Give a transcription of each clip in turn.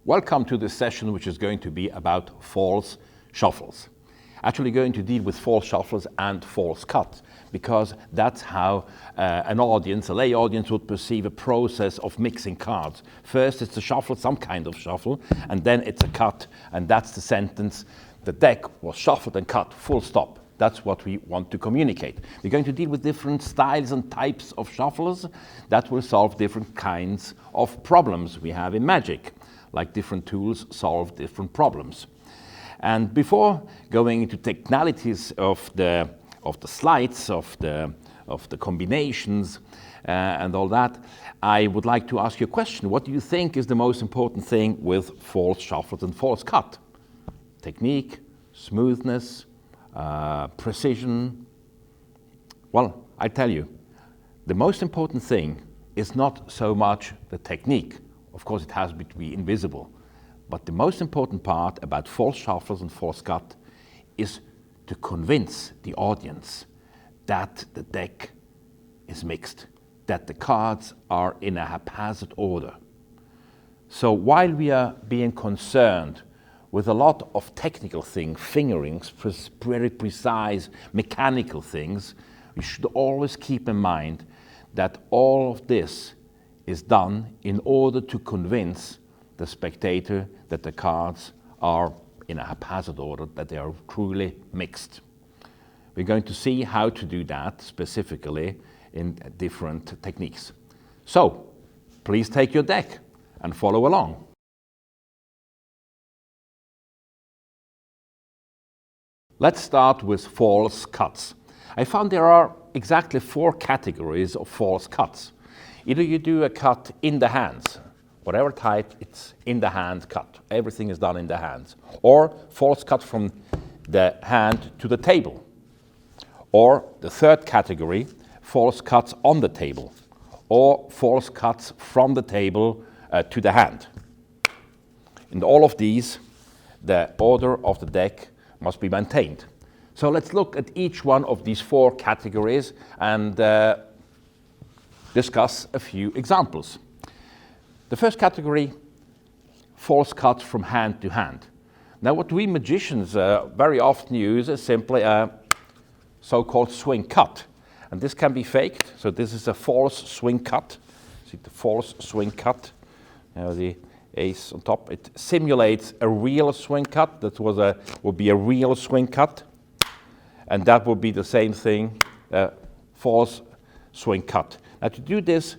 Welcome to this session, which is going to be about false shuffles. Actually going to deal with false shuffles and false cuts, because that's how an audience, a lay audience, would perceive a process of mixing cards. First it's a shuffle, some kind of shuffle, and then it's a cut, and that's the sentence: the deck was shuffled and cut, full stop. That's what we want to communicate. We're going to deal with different styles and types of shufflers that will solve different kinds of problems we have in magic. Like different tools solve different problems. And before going into technicalities of the sleights, of the combinations and all that, I would like to ask you a question. What do you think is the most important thing with false shuffles and false cut? Technique, smoothness, precision? Well, I tell you, the most important thing is not so much the technique. Of course, it has to be invisible. But the most important part about false shuffles and false cut is to convince the audience that the deck is mixed, that the cards are in a haphazard order. So while we are being concerned with a lot of technical things, fingerings, very precise mechanical things, we should always keep in mind that all of this is done in order to convince the spectator that the cards are in a haphazard order, that they are truly mixed. We're going to see how to do that specifically in different techniques. So, please take your deck and follow along. Let's start with false cuts. I found there are exactly 4 categories of false cuts. Either you do a cut in the hands, whatever type, it's in the hand cut. Everything is done in the hands. Or false cut from the hand to the table. Or the third category, false cuts on the table. Or false cuts from the table to the hand. In all of these, the order of the deck must be maintained. So let's look at each one of these 4 categories and discuss a few examples. The first category, false cuts from hand to hand. Now what we magicians very often use is simply a so-called swing cut. And this can be faked, so this is a false swing cut. See the false swing cut, the ace on top. It simulates a real swing cut. That would be a real swing cut. And that would be the same thing, false swing cut. Now to do this,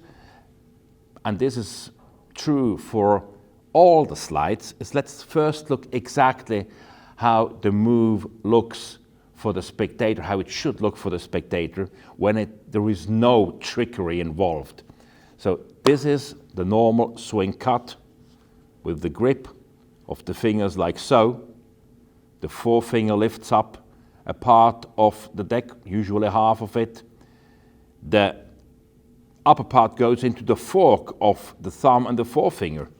and this is true for all the sleights, is let's first look exactly how the move looks for the spectator, how it should look for the spectator when there is no trickery involved. So this is the normal swing cut with the grip of the fingers like so. The forefinger lifts up a part of the deck, usually half of it. The upper part goes into the fork of the thumb and the forefinger.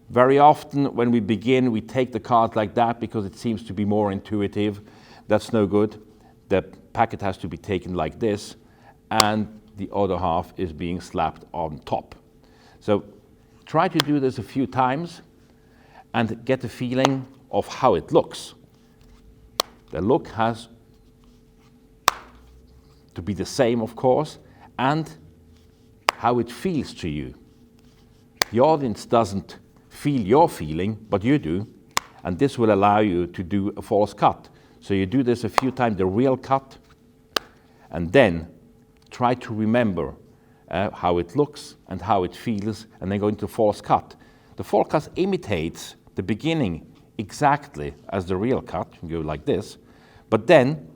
Very often when we begin, we take the card like that because it seems to be more intuitive. That's no good. The packet has to be taken like this, and the other half is being slapped on top. So try to do this a few times and get a feeling of how it looks. The look has to be the same, of course, and how it feels to you. The audience doesn't feel your feeling, but you do, and this will allow you to do a false cut. So you do this a few times, the real cut, and then try to remember how it looks and how it feels, and then go into false cut. The false cut imitates the beginning exactly as the real cut. You go like this, but then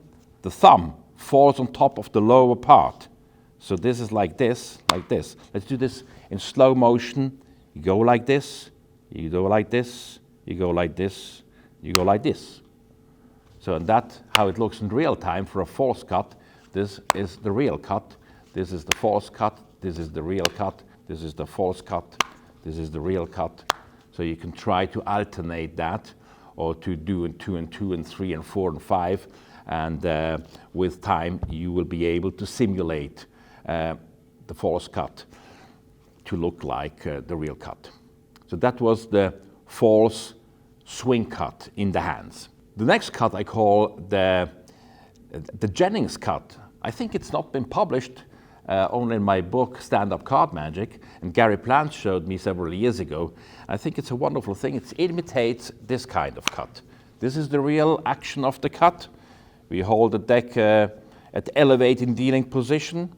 the thumb falls on top of the lower part. So this is like this, like this. Let's do this in slow motion. You go like this, you go like this, you go like this, you go like this. So that's how it looks in real time for a false cut. This is the real cut. This is the false cut. This is the real cut. This is the false cut. This is the real cut. So you can try to alternate that, or to do in 2 and 2 and 3 and 4 and 5. And with time, you will be able to simulate the false cut to look like the real cut. So that was the false swing cut in the hands. The next cut I call the Jennings Cut. I think it's not been published, only in my book, Stand-Up Card Magic, and Gary Plant showed me several years ago. I think it's a wonderful thing. It imitates this kind of cut. This is the real action of the cut. We hold the deck at elevated dealing position,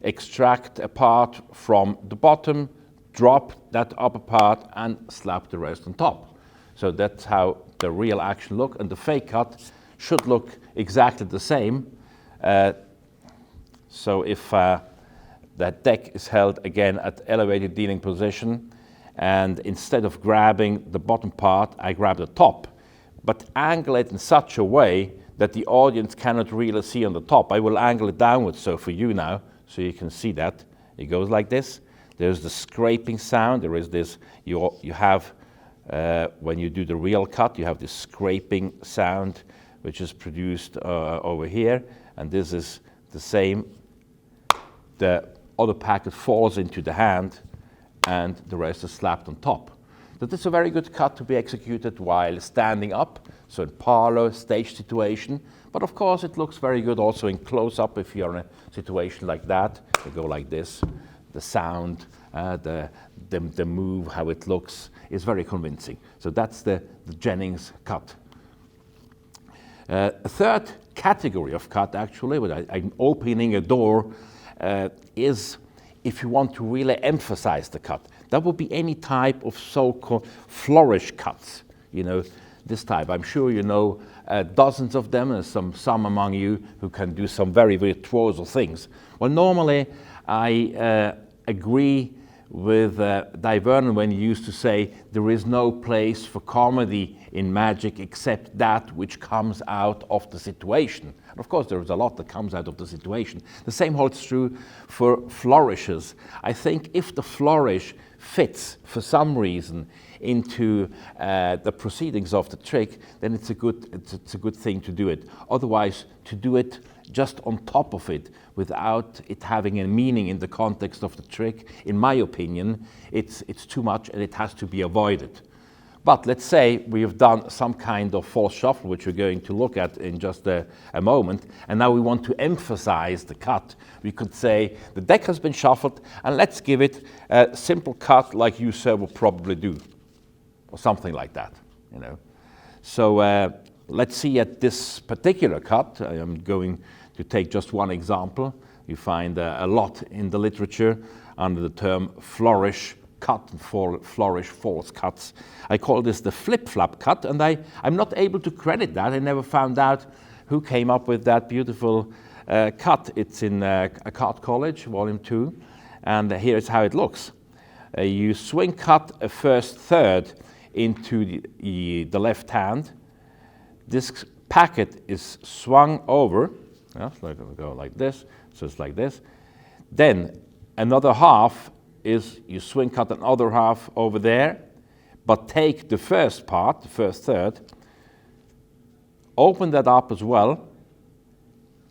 extract a part from the bottom, drop that upper part, and slap the rest on top. So that's how the real action look, and the fake cut should look exactly the same. So if that deck is held again at elevated dealing position, and instead of grabbing the bottom part, I grab the top, but angle it in such a way that the audience cannot really see on the top. I will angle it downwards, so for you now, so you can see that. It goes like this. There's the scraping sound. There is this, you have, when you do the real cut, you have this scraping sound, which is produced over here, and this is the same. The other packet falls into the hand, and the rest is slapped on top. So this is a very good cut to be executed while standing up, so in parlor, stage situation. But of course, it looks very good also in close-up if you're in a situation like that. You go like this. The sound, the move, how it looks is very convincing. So that's the Jennings Cut. A third category of cut, actually, where I'm opening a door, is if you want to really emphasize the cut. That would be any type of so-called flourish cuts. You know, this type. I'm sure you know dozens of them, and some among you who can do some very virtuoso things. Well, normally I agree with Vernon when he used to say there is no place for comedy in magic except that which comes out of the situation. And of course, there is a lot that comes out of the situation. The same holds true for flourishes. I think if the flourish fits for some reason into the proceedings of the trick, then it's a good thing to do it. Otherwise, to do it just on top of it without it having a meaning in the context of the trick, in my opinion, it's too much and it has to be avoided. But let's say we have done some kind of false shuffle, which we're going to look at in just a moment, and now we want to emphasize the cut. We could say the deck has been shuffled, and let's give it a simple cut like you, sir, will probably do, or something like that, you know. So let's see at this particular cut. I am going to take just one example. You find a lot in the literature under the term flourish cut and flourish false cuts. I call this the flip-flap cut, and I'm not able to credit that. I never found out who came up with that beautiful cut. It's in a Card College, Volume 2, and here's how it looks. You swing cut a first third into the left hand. This packet is swung over, so it'll go like this, so it's like this. Then another half is you swing cut another half over there, but take the first part, the first third, open that up as well,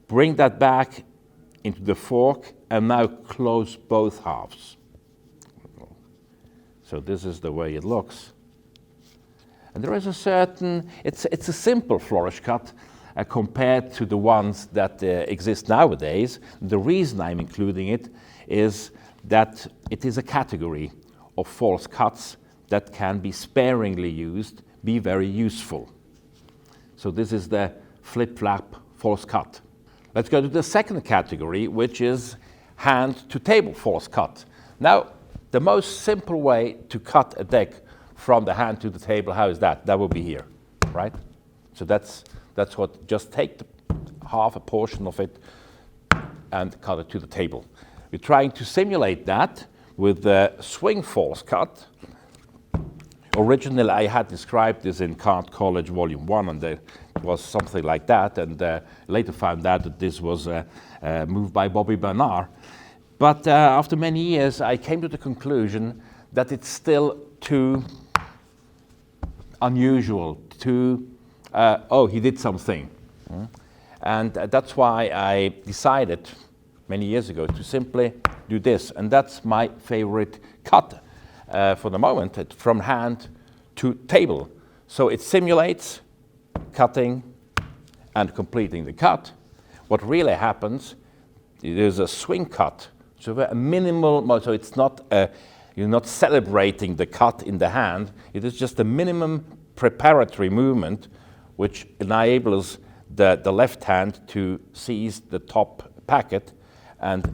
bring that back into the fork, and now close both halves. So this is the way it looks. And there is a certain, it's a simple flourish cut compared to the ones that exist nowadays. The reason I'm including it is that it is a category of false cuts that can be sparingly used, be very useful. So this is the flip-flap false cut. Let's go to the second category, which is hand-to-table false cut. Now, the most simple way to cut a deck from the hand to the table, how is that? That will be here, right? So that's what, just take half a portion of it and cut it to the table. We're trying to simulate that with the swing false cut. Originally, I had described this in Card College Volume 1, and it was something like that, and later found out that this was a move by Bobby Bernard. But after many years, I came to the conclusion that it's still too unusual, too, oh, he did something. And that's why I decided many years ago to simply do this. And that's my favorite cut for the moment, from hand to table. So it simulates cutting and completing the cut. What really happens, there's a swing cut, so a minimal, so it's not you're not celebrating the cut in the hand. It is just a minimum preparatory movement which enables the left hand to seize the top packet, and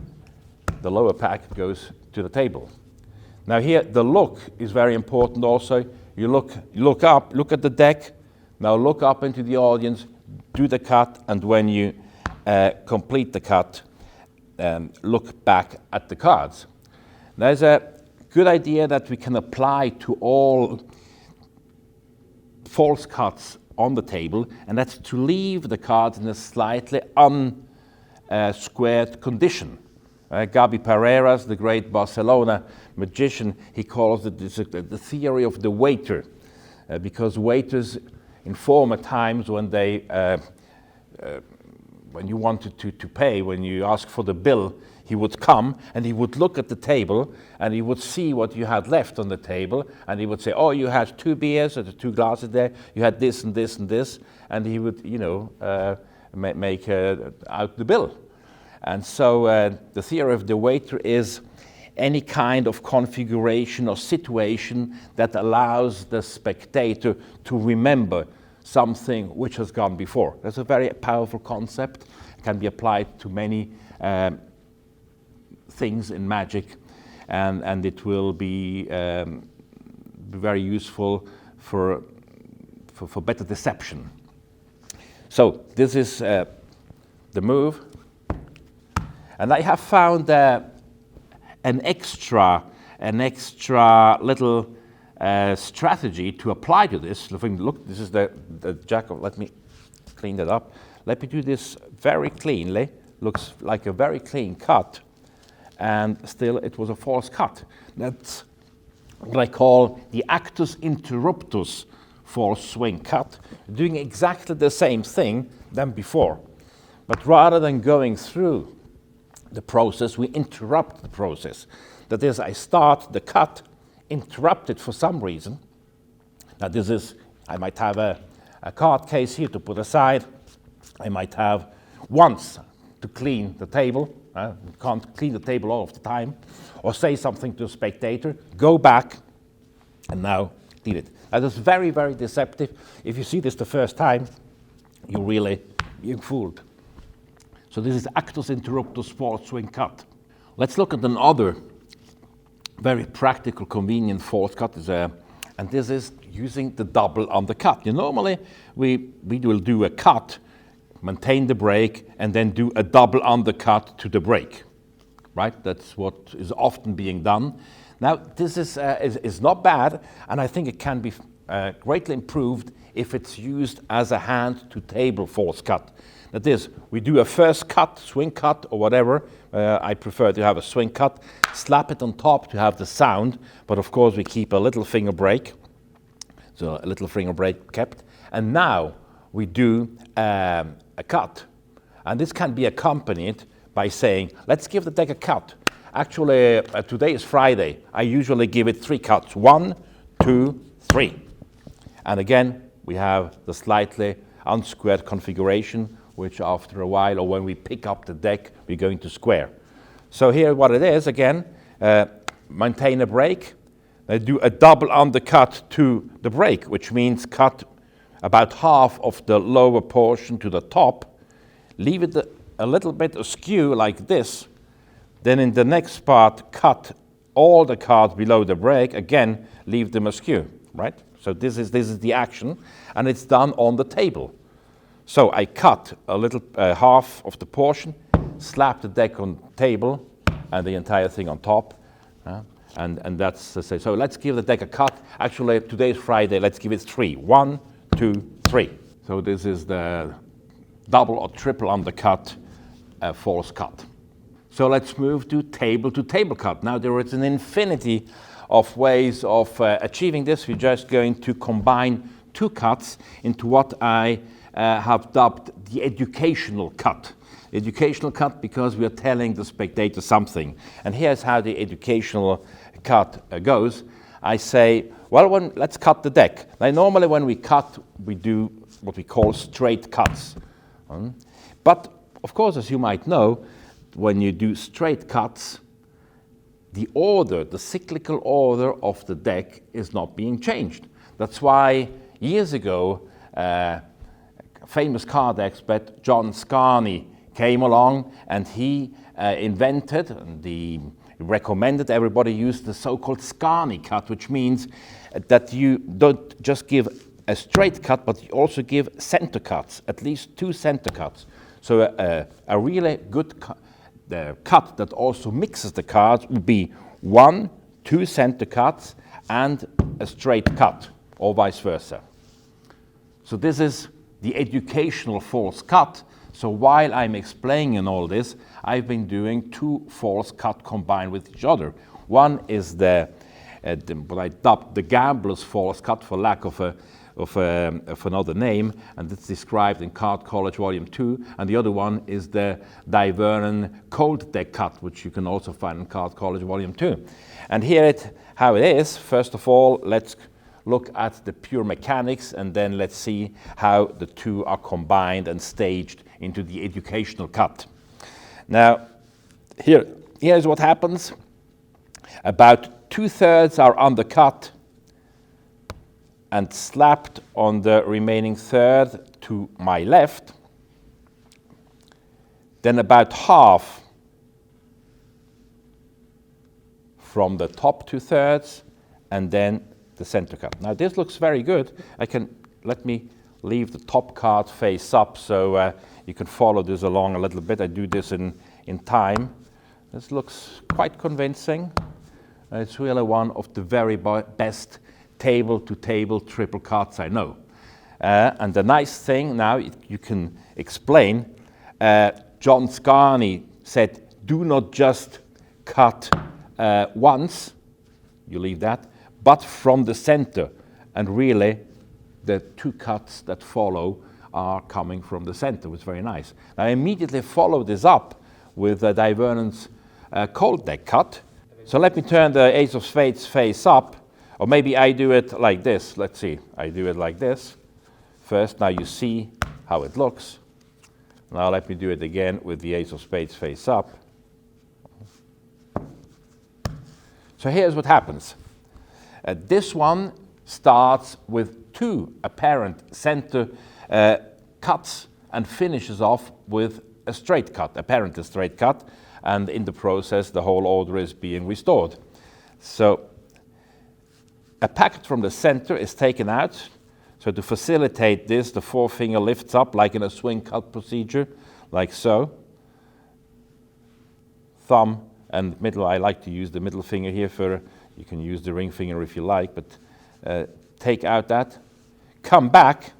the lower packet goes to the table. Now here the look is very important also. You look up, look at the deck, now look up into the audience, do the cut, and when you complete the cut, look back at the cards. There's a good idea that we can apply to all false cuts on the table, and that's to leave the cards in a slightly unsquared condition. Gabi Pereiras, the great Barcelona magician, he calls it the theory of the waiter, because waiters in former times when they when you wanted to pay, when you asked for the bill, he would come and he would look at the table and he would see what you had left on the table, and he would say, oh, you had 2 beers or 2 glasses there, you had this and this and this, and he would, you know, make out the bill. And so the theory of the waiter is any kind of configuration or situation that allows the spectator to remember something which has gone before. That's a very powerful concept. It can be applied to many things in magic, and it will be very useful for better deception. So this is the move, and I have found an extra little strategy to apply to this. Look, this is the jack of, let me clean that up. Let me do this very cleanly. Looks like a very clean cut, and still it was a false cut. That's what I call the Actus Interuptus false swing cut, doing exactly the same thing than before. But rather than going through the process, we interrupt the process. That is, I start the cut, interrupt it for some reason. Now this is, I might have a card case here to put aside. I might have once to clean the table. Can't clean the table all of the time. Or say something to a spectator, go back, and now clean it. That is very, very deceptive. If you see this the first time, you're fooled. So this is Actus Interruptus false swing cut. Let's look at another very practical, convenient false cut, and this is using the double undercut. Normally we will do a cut, maintain the break, and then do a double undercut to the break. Right? That's what is often being done. Now this is not bad, and I think it can be greatly improved if it's used as a hand to table false cut. That is, we do a first cut, swing cut, or whatever. I prefer to have a swing cut, slap it on top to have the sound, but of course we keep a little finger break, so a little finger break kept. And now we do a cut, and this can be accompanied by saying, let's give the deck a cut. Actually, today is Friday. I usually give it 3 cuts, 1, 2, 3. And again, we have the slightly unsquared configuration, which after a while, or when we pick up the deck, we're going to square. So here what it is, again, maintain a break. They do a double undercut to the break, which means cut about half of the lower portion to the top, leave it a little bit askew like this, then in the next part, cut all the cards below the break, again, leave them askew, right? So this is the action, and it's done on the table. So I cut a little half of the portion, slap the deck on the table, and the entire thing on top. And that's so let's give the deck a cut. Actually, today is Friday. Let's give it 3. 1, 2, 3. So this is the double or triple undercut false cut. So let's move to table cut. Now there is an infinity of ways of achieving this. We're just going to combine 2 cuts into what I have dubbed the educational cut. Educational cut because we are telling the spectator something. And here's how the educational cut goes. I say, Well, let's cut the deck. Now, normally when we cut, we do what we call straight cuts. But, of course, as you might know, when you do straight cuts, the order, the cyclical order of the deck is not being changed. That's why years ago, famous card expert John Scarney came along and he invented, and he recommended everybody use the so-called Scarney cut, which means that you don't just give a straight cut, but you also give center cuts, at least 2 center cuts. So a really good cut that also mixes the cards would be 1, 2 center cuts and a straight cut, or vice versa. So this is the educational false cut. So while I'm explaining all this, I've been doing 2 false cut combined with each other. One is what I dubbed the gambler's false cut, for lack of another name, and it's described in Card College Volume 2, and the other one is the Divernon cold deck cut, which you can also find in Card College Volume 2. And here how it is. First of all, let's look at the pure mechanics, and then let's see how the 2 are combined and staged into the educational cut. Now, here's what happens. About 2/3 are undercut and slapped on the remaining third to my left. Then about half from the top 2/3, and then the center cut. Now this looks very good. Let me leave the top card face up so you can follow this along a little bit. I do this in time. This looks quite convincing. It's really one of the very best table-to-table triple cuts I know. And the nice thing now, you can explain, John Scarney said, do not just cut once, you leave that, but from the center. And really, the 2 cuts that follow are coming from the center, which is very nice. Now, I immediately follow this up with Divernon's cold deck cut. So let me turn the Ace of Spades face up, or maybe I do it like this. Let's see, I do it like this. First, now you see how it looks. Now let me do it again with the Ace of Spades face up. So here's what happens. This one starts with 2 apparent center cuts and finishes off with a straight cut, apparently straight cut, and in the process the whole order is being restored. So a packet from the center is taken out. So to facilitate this, the forefinger lifts up like in a swing cut procedure, like so. Thumb and middle, I like to use the middle finger here for, you can use the ring finger if you like, but take out that. Come back.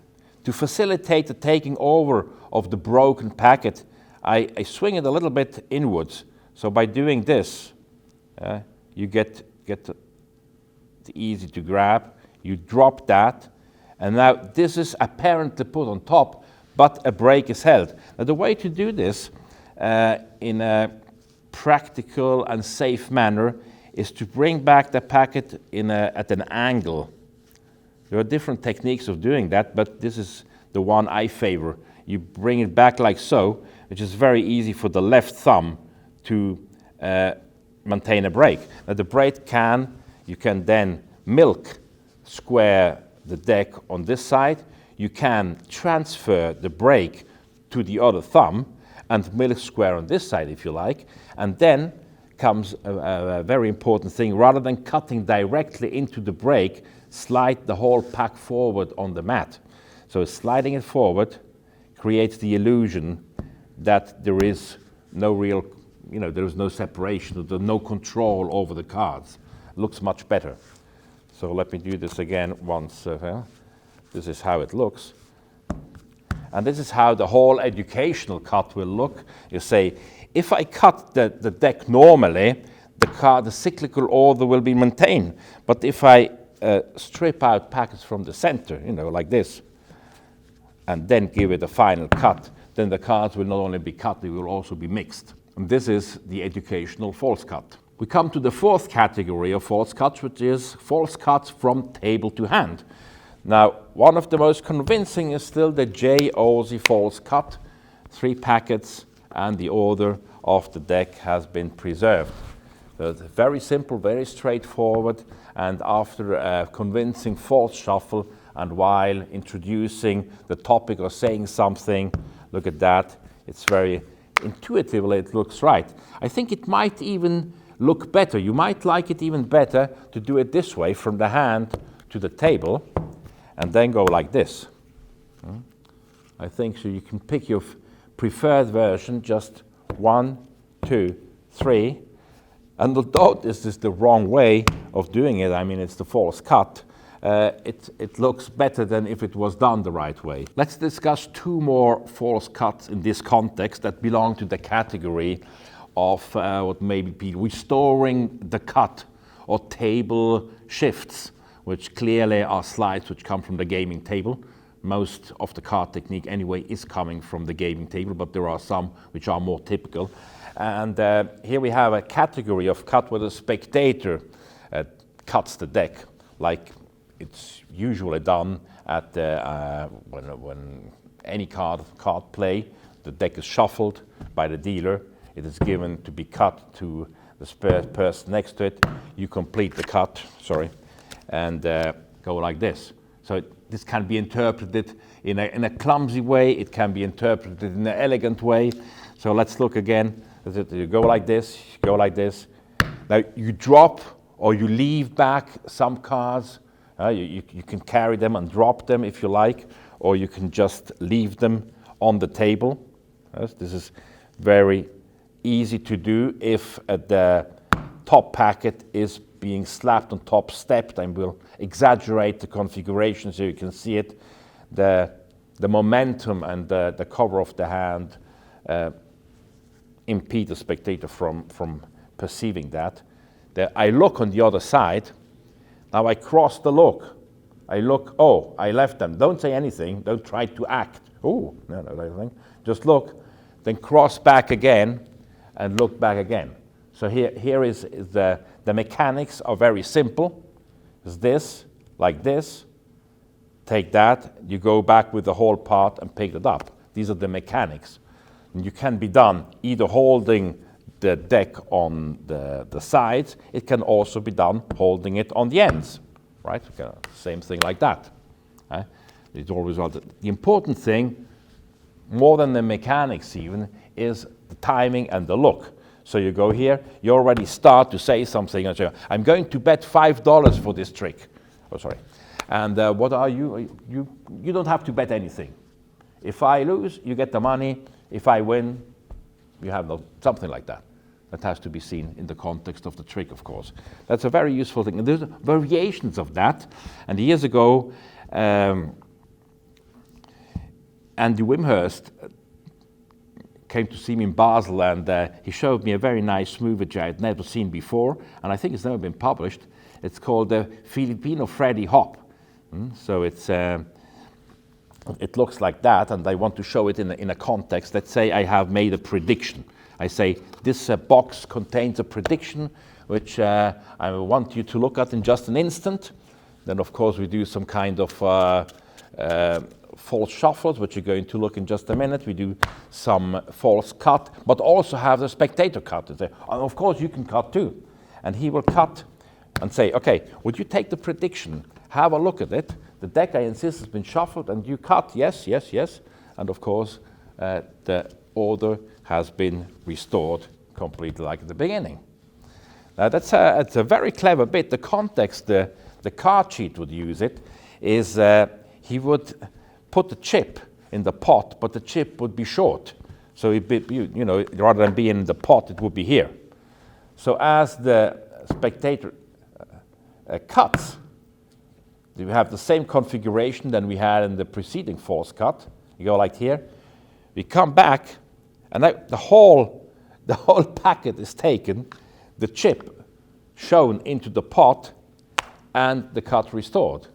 To facilitate the taking over of the broken packet, I swing it a little bit inwards. So by doing this, you get easy to grab. You drop that, and now this is apparently put on top, but a break is held. Now the way to do this in a practical and safe manner is to bring back the packet at an angle. There are different techniques of doing that, but this is the one I favor. You bring it back like so, which is very easy for the left thumb to maintain a break. Now the break you can then milk square the deck on this side. You can transfer the break to the other thumb and milk square on this side if you like. And then comes a very important thing. Rather than cutting directly into the break, slide the whole pack forward on the mat. So sliding it forward creates the illusion that there is no real, there is no separation, there's no control over the cards. Looks much better. So let me do this again once. This is how it looks. And this is how the whole educational cut will look. You say, if I cut the deck normally, the cyclical order will be maintained. But if I strip out packets from the center, like this, and then give it a final cut, then the cards will not only be cut, they will also be mixed. And this is the educational false cut. We come to the fourth category of false cuts, which is false cuts from table to hand. Now, one of the most convincing is still the Ose False Cut. 3 packets and the order of the deck has been preserved. So it's very simple, very straightforward, and after a convincing false shuffle and while introducing the topic or saying something, look at that, it's very intuitively, it looks right. I think it might even look better. You might like it even better to do it this way, from the hand to the table, and then go like this. I think so. You can pick your preferred version, just 1, 2, 3. And although this is the wrong way of doing it, I mean, it's the false cut, it looks better than if it was done the right way. Let's discuss 2 more false cuts in this context that belong to the category of what may be restoring the cut or table shifts, which clearly are slides which come from the gaming table. Most of the card technique anyway is coming from the gaming table, but there are some which are more typical. And here we have a category of cut where the spectator cuts the deck, like it's usually done at when any card play, the deck is shuffled by the dealer. It is given to be cut to the person next to it. You complete the cut, and go like this. So this can be interpreted in a clumsy way. It can be interpreted in an elegant way. So let's look again. You go like this, you go like this. Now you drop or you leave back some cards. You can carry them and drop them if you like, or you can just leave them on the table. This is very easy to do if the top packet is being slapped on top, stepped, and we'll exaggerate the configuration so you can see it. The momentum and the cover of the hand impede the spectator from perceiving that. I look on the other side. Now I cross the look. I look, oh, I left them. Don't say anything. Don't try to act. Oh, no, just look. Then cross back again and look back again. So here is the mechanics are very simple. It's this, like this. Take that, you go back with the whole part and pick it up. These are the mechanics. And you can be done either holding the deck on the sides. It can also be done holding it on the ends, right? Okay, same thing like that. It's always the important thing, more than the mechanics even, is the timing and the look. So you go here, you already start to say something and say, I'm going to bet $5 for this trick. Oh, sorry. And what are you? You don't have to bet anything. If I lose, you get the money. If I win, you have something like that. That has to be seen in the context of the trick, of course. That's a very useful thing. And there's variations of that. And years ago, Andy Wimhurst came to see me in Basel, and he showed me a very nice move which I had never seen before, and I think it's never been published. It's called the Filipino Freddie Hop. So it looks like that, and I want to show it in a context. Let's say I have made a prediction. I say this box contains a prediction which I want you to look at in just an instant. Then of course we do some kind of false shuffles, which you're going to look in just a minute. We do some false cut, but also have the spectator cut. And say, oh, of course you can cut too. And he will cut and say, okay, would you take the prediction, have a look at it. The deck, I insist, has been shuffled, and you cut, yes, yes, yes. And of course, the order has been restored completely like at the beginning. Now it's a very clever bit. The context, the card sheet would use it, is he would put the chip in the pot, but the chip would be short. So rather than being in the pot, it would be here. So as the spectator cuts, you have the same configuration than we had in the preceding false cut. You go like here. We come back, and the whole packet is taken, the chip shown into the pot, and the cut restored.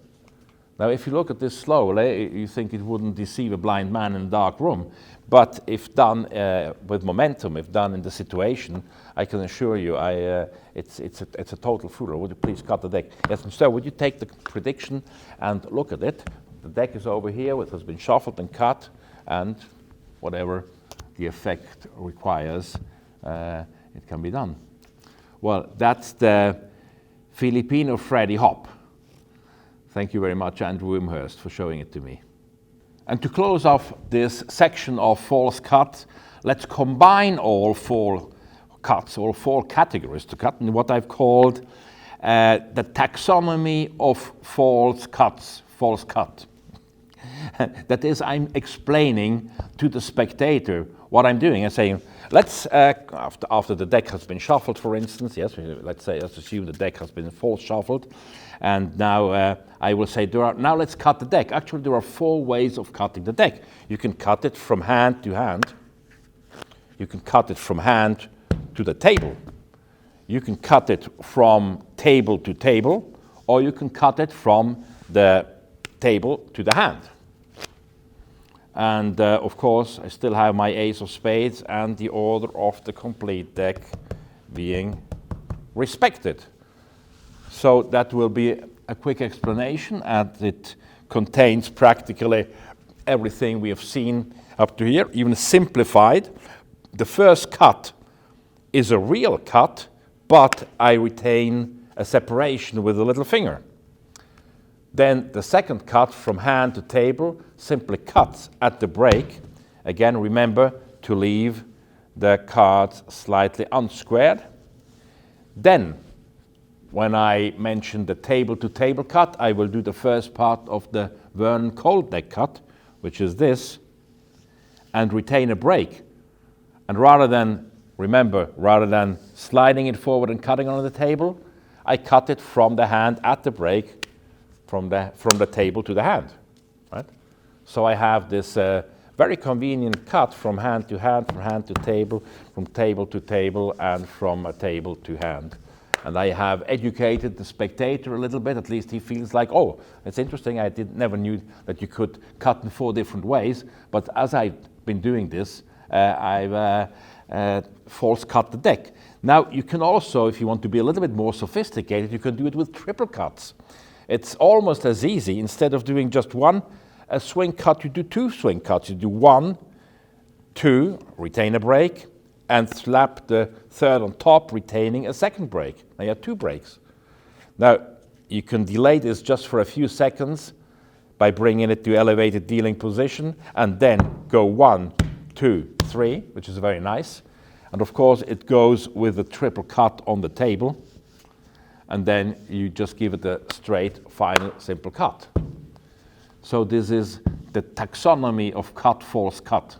Now, if you look at this slowly, you think it wouldn't deceive a blind man in a dark room. But if done with momentum, if done in the situation, I can assure you it's a total fooler. Would you please cut the deck? Yes, so would you take the prediction and look at it? The deck is over here, it has been shuffled and cut, and whatever the effect requires, it can be done. Well, that's the Filipino Freddie Hop. Thank you very much, Andrew Wimhurst, for showing it to me. And to close off this section of false cut, let's combine all four cuts, all four categories to cut in what I've called the taxonomy of false cuts, false cut. That is, I'm explaining to the spectator what I'm doing and saying, let's, after the deck has been shuffled, for instance, yes, let's assume the deck has been false shuffled, and now I will say, now let's cut the deck. Actually, there are four ways of cutting the deck. You can cut it from hand to hand. You can cut it from hand to the table. You can cut it from table to table, or you can cut it from the table to the hand. And of course, I still have my ace of spades and the order of the complete deck being respected. So that will be a quick explanation, and it contains practically everything we have seen up to here, even simplified. The first cut is a real cut, but I retain a separation with the little finger. Then the second cut from hand to table simply cuts at the break. Again, remember to leave the cards slightly unsquared. Then, when I mention the table to table cut, I will do the first part of the Vernon cold deck cut, which is this, and retain a break. And rather than sliding it forward and cutting on the table, I cut it from the hand at the break, from the table to the hand, right? So I have this very convenient cut from hand to hand, from hand to table, from table to table, and from a table to hand. And I have educated the spectator a little bit. At least he feels like, oh, it's interesting. I never knew that you could cut in four different ways. But as I've been doing this, I've false cut the deck. Now, you can also, if you want to be a little bit more sophisticated, you can do it with triple cuts. It's almost as easy. Instead of doing just a swing cut, you do two swing cuts. You do 1, 2, retain a break, and slap the third on top, retaining a second break. Now you have 2 breaks. Now, you can delay this just for a few seconds by bringing it to elevated dealing position, and then go 1, 2, 3, which is very nice. And of course, it goes with the triple cut on the table, and then you just give it a straight, final, simple cut. So this is the taxonomy of cut, false cut.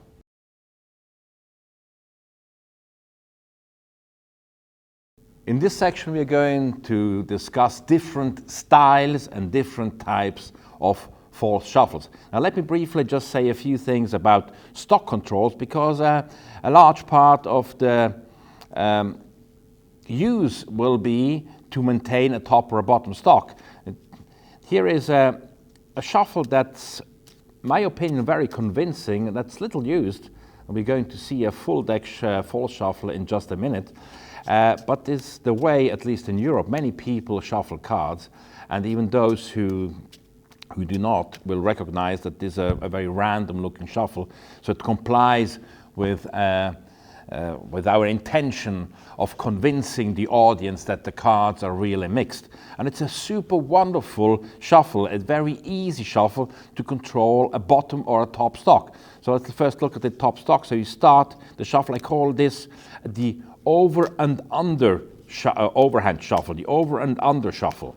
In this section, we are going to discuss different styles and different types of false shuffles. Now, let me briefly just say a few things about stock controls, because a large part of the use will be to maintain a top or a bottom stock. Here is a shuffle that's, in my opinion, very convincing, that's little used. And we're going to see a full deck false shuffle in just a minute. But it's the way, at least in Europe, many people shuffle cards, and even those who do not will recognize that this is a very random looking shuffle. So it complies with our intention of convincing the audience that the cards are really mixed. And it's a super wonderful shuffle, a very easy shuffle to control a bottom or a top stock. So let's first look at the top stock. So you start the shuffle, I call this the over and under overhand shuffle, the over and under shuffle.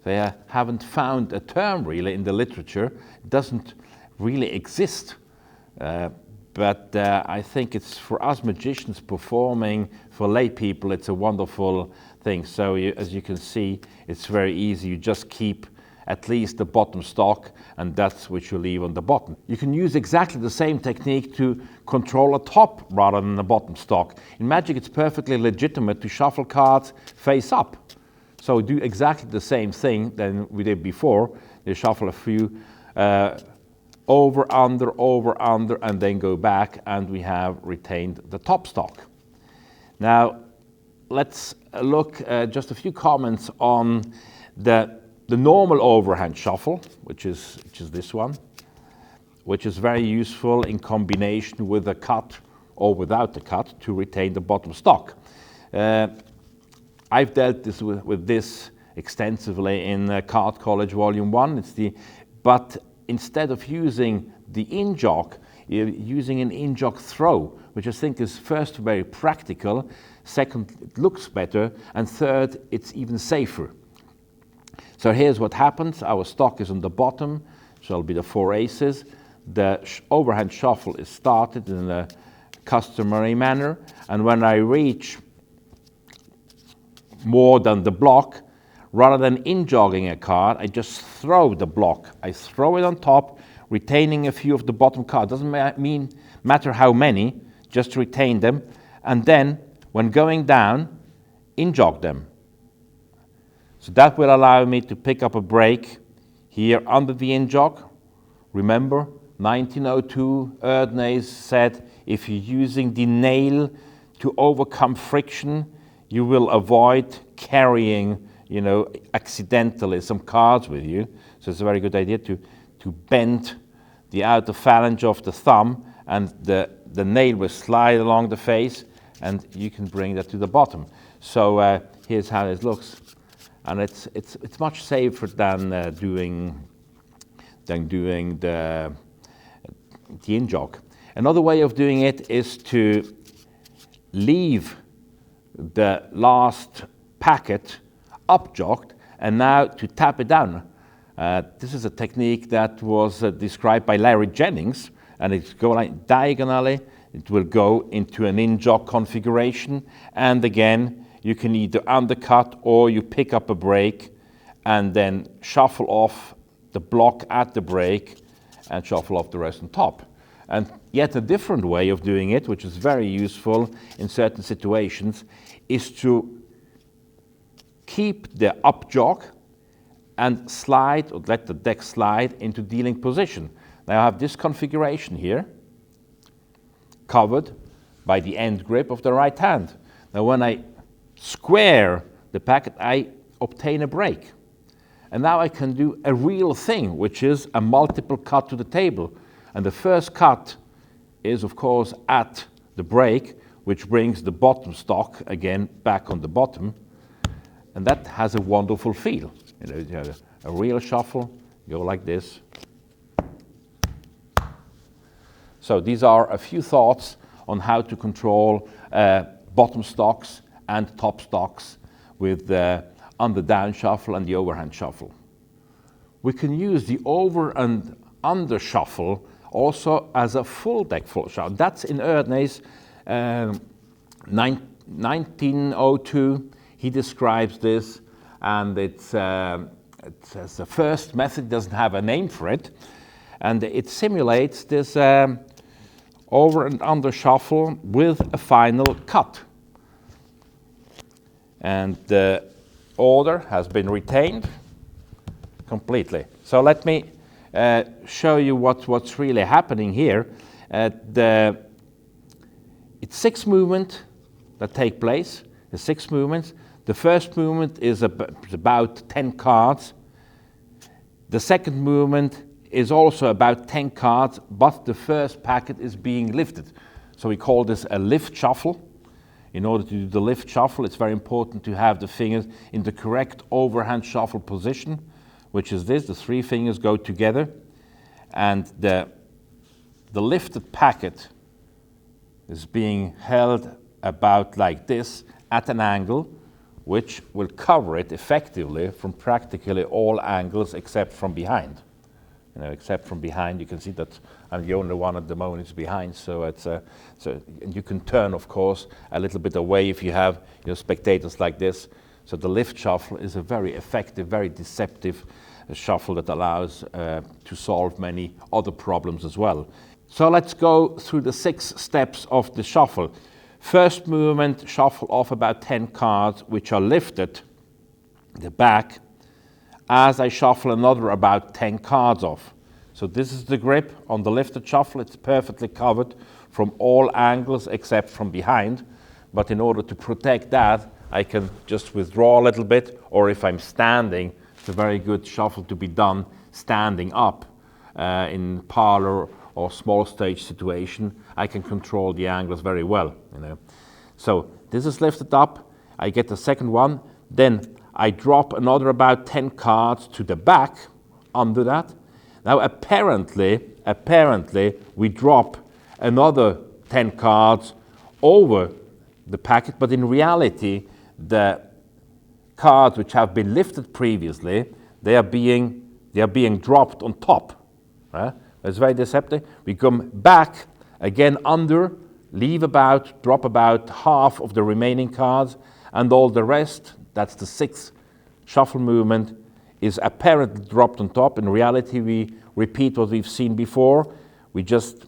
They haven't found a term really in the literature. It doesn't really exist. But I think it's for us magicians performing, for lay people, it's a wonderful thing. So as you can see, it's very easy. You just keep at least the bottom stock, and that's what you leave on the bottom. You can use exactly the same technique to control a top rather than a bottom stock. In Magic, it's perfectly legitimate to shuffle cards face up. So do exactly the same thing than we did before. You shuffle a few over, under, and then go back, and we have retained the top stock. Now, let's look just a few comments on the normal overhand shuffle, which is this one, which is very useful in combination with a cut or without the cut to retain the bottom stock. I've dealt with this extensively in Card College Volume 1. But instead of using the in-jog, you're using an in-jog throw, which I think is first very practical, second, it looks better, and third, it's even safer. So here's what happens. Our stock is on the bottom, shall be the 4 aces. The overhand shuffle is started in a customary manner, and when I reach more than the block, rather than in-jogging a card, I just throw the block. I throw it on top, retaining a few of the bottom cards. Doesn't matter how many, just retain them. And then, when going down, in-jog them. So that will allow me to pick up a break here under the in-jog. Remember, 1902, Erdnase said, if you're using the nail to overcome friction, you will avoid carrying, accidentally some cards with you. So it's a very good idea to bend the outer phalange of the thumb, and the nail will slide along the face, and you can bring that to the bottom. So here's how it looks, and it's much safer than doing the in-jog. Another way of doing it is to leave the last packet up-jogged and now to tap it down. This is a technique that was described by Larry Jennings, and it's go like diagonally. It will go into an in-jog configuration, and again you can either undercut or you pick up a break and then shuffle off the block at the break and shuffle off the rest on top. And yet a different way of doing it, which is very useful in certain situations, is to keep the up jog and slide, or let the deck slide into dealing position. Now I have this configuration here, covered by the end grip of the right hand. Now when I square the packet, I obtain a break. And now I can do a real thing, which is a multiple cut to the table. And the first cut is, of course, at the break, which brings the bottom stock again back on the bottom. And that has a wonderful feel. You have a real shuffle, go like this. So these are a few thoughts on how to control bottom stocks and top stocks with the under-down shuffle and the overhand shuffle. We can use the over and under shuffle also as a full deck full shuffle. That's in Erdnase 1902. He describes this, and it's the first method, doesn't have a name for it, and it simulates this over and under shuffle with a final cut. And the order has been retained completely. So let me show you what's really happening here. It's 6 movements that take place. The 6 movements. The first movement is about 10 cards. The second movement is also about 10 cards, but the first packet is being lifted. So we call this a lift shuffle. In order to do the lift shuffle, it's very important to have the fingers in the correct overhand shuffle position, which is this. The 3 fingers go together, and the lifted packet is being held about like this at an angle, which will cover it effectively from practically all angles except from behind. Except from behind, you can see that I'm the only one at the moment is behind. So and you can turn, of course, a little bit away if you have spectators like this. So the lift shuffle is a very effective, very deceptive shuffle that allows to solve many other problems as well. So let's go through the 6 steps of the shuffle. First movement, shuffle off about 10 cards, which are lifted. the back as I shuffle another about 10 cards off. So this is the grip on the lifted shuffle. It's perfectly covered from all angles except from behind. But in order to protect that, I can just withdraw a little bit, or if I'm standing, it's a very good shuffle to be done standing up in parlor or small stage situation. I can control the angles very well, you know. So this is lifted up, I get the second one, then I drop another about 10 cards to the back under that. Now apparently we drop another 10 cards over the packet, but in reality the cards which have been lifted previously, they are being dropped on top. Right? It's very deceptive. We come back again under, drop about half of the remaining cards, and all the rest, that's the sixth shuffle movement, is apparently dropped on top. In reality, we repeat what we've seen before. We just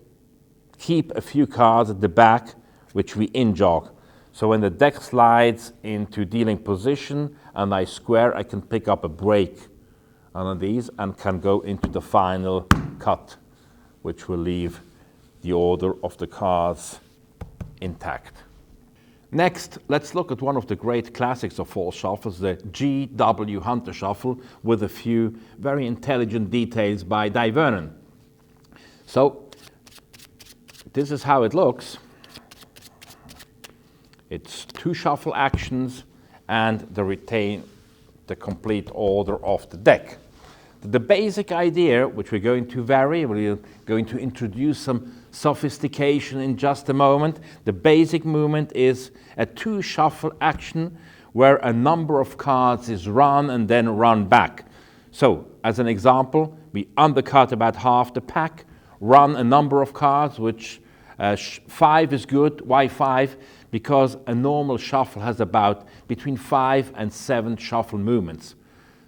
keep a few cards at the back, which we in-jog. So when the deck slides into dealing position and I square, I can pick up a break on these and can go into the final cut, which will leave the order of the cards intact. Next, let's look at one of the great classics of false shuffles, the G.W. Hunter Shuffle, with a few very intelligent details by Vernon. So this is how it looks. It's 2 shuffle actions and they retain the complete order of the deck. The basic idea, which we're going to vary, we're going to introduce some sophistication in just a moment. The basic movement is a 2 shuffle action where a number of cards is run and then run back. So, as an example, we undercut about half the pack, run a number of cards, which 5 is good. Why 5? Because a normal shuffle has about between 5 and 7 shuffle movements.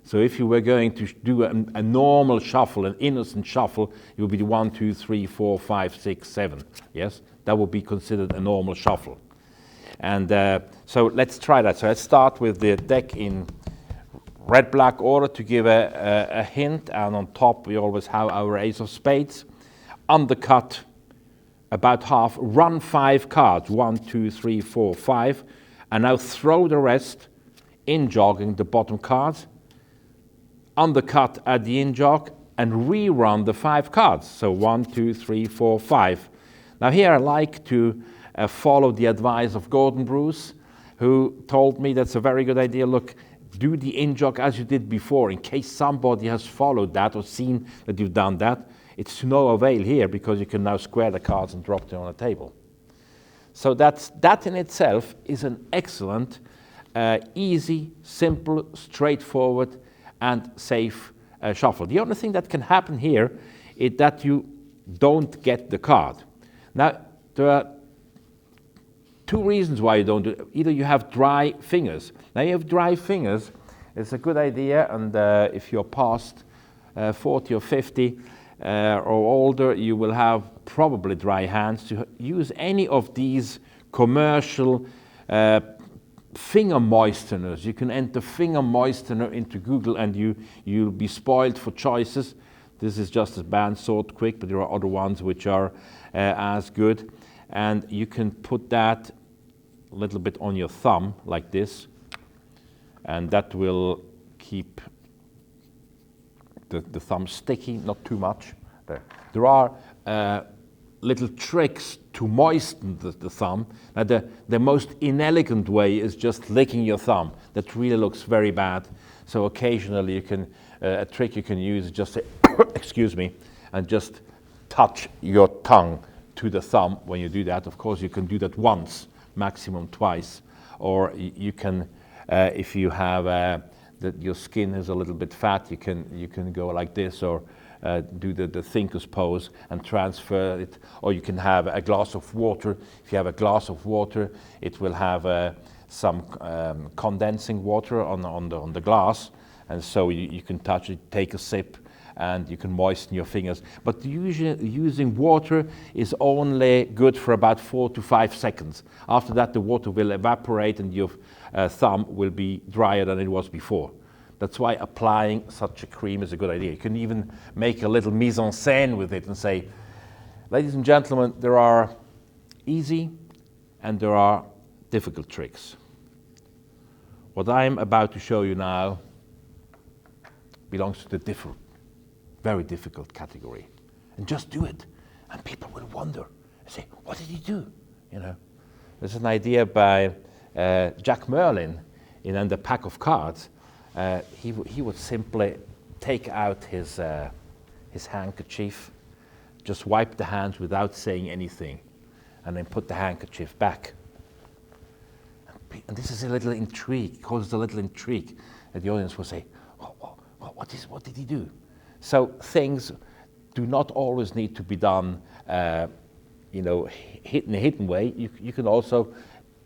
So if you were going to do a normal shuffle, an innocent shuffle, it would be 1, 2, 3, 4, 5, 6, 7. Yes, that would be considered a normal shuffle. And so let's try that. So let's start with the deck in red-black order to give a hint. And on top we always have our ace of spades. Undercut about half, run 5 cards, 1, 2, 3, 4, 5, and now throw the rest in jogging the bottom cards, undercut at the in jog, and rerun the 5 cards. So 1, 2, 3, 4, 5. Now here I like to follow the advice of Gordon Bruce, who told me that's a very good idea. Look, do the in jog as you did before, in case somebody has followed that or seen that you've done that. It's to no avail here because you can now square the cards and drop them on a table. So that in itself is an excellent, easy, simple, straightforward, and safe shuffle. The only thing that can happen here is that you don't get the card. Now, there are 2 reasons why you don't do it. Either you have dry fingers. Now, you have dry fingers, it's a good idea, and if you're past 40 or 50, or older, you will have probably dry hands to use any of these commercial finger moisteners. You can enter finger moistener into Google and you'll be spoiled for choices. This is just a band sort quick, but there are other ones which are as good. And you can put that a little bit on your thumb like this, and that will keep the thumb sticky, not too much. There are little tricks to moisten the thumb. Now the most inelegant way is just licking your thumb. That really looks very bad. So occasionally you can, a trick you can use is just say, excuse me, and just touch your tongue to the thumb when you do that. Of course you can do that once, maximum twice. Or you can, if you have that your skin is a little bit fat, you can go like this, or do the thinker's pose and transfer it. Or you can have a glass of water. If you have a glass of water, it will have some condensing water on the glass, and so you can touch it, take a sip, and you can moisten your fingers. But usually using water is only good for about 4 to 5 seconds. After that, the water will evaporate and your thumb will be drier than it was before. That's why applying such a cream is a good idea. You can even make a little mise en scène with it and say, ladies and gentlemen, there are easy and there are difficult tricks. What I'm about to show you now belongs to the very difficult category. And just do it. And people will wonder and say, what did he do? You know, there's an idea by Jack Merlin in Under Pack of Cards. He would simply take out his handkerchief, just wipe the hands without saying anything, and then put the handkerchief back. And this is a little intrigue, causes a little intrigue. And the audience will say, what did he do? So things do not always need to be done, in a hidden way. You can also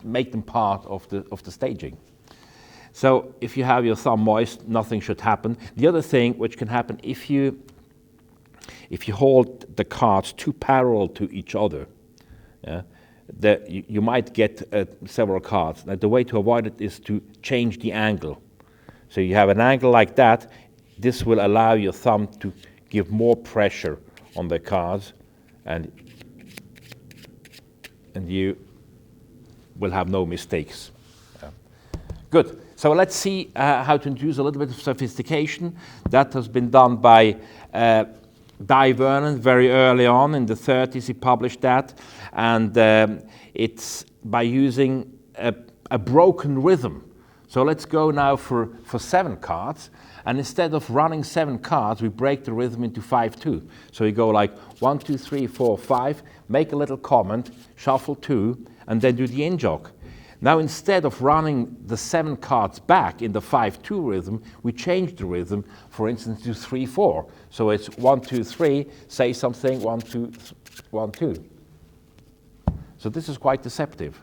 make them part of the staging. So if you have your thumb moist, nothing should happen. The other thing which can happen if you hold the cards too parallel to each other, you might get several cards. Now the way to avoid it is to change the angle. So you have an angle like that. This will allow your thumb to give more pressure on the cards, and you will have no mistakes. Good. So let's see how to introduce a little bit of sophistication. That has been done by Vernon very early on in the 30s. He published that, and it's by using a broken rhythm. So let's go now for 7 cards, and instead of running 7 cards, we break the rhythm into 5-2. So you go like 1, 2, 3, 4, 5, make a little comment, shuffle 2, and then do the in jog. Now instead of running the 7 cards back in the 5-2 rhythm, we change the rhythm, for instance, to 3-4. So it's 1, 2, 3, say something, 1, 2, 1, 2. So this is quite deceptive.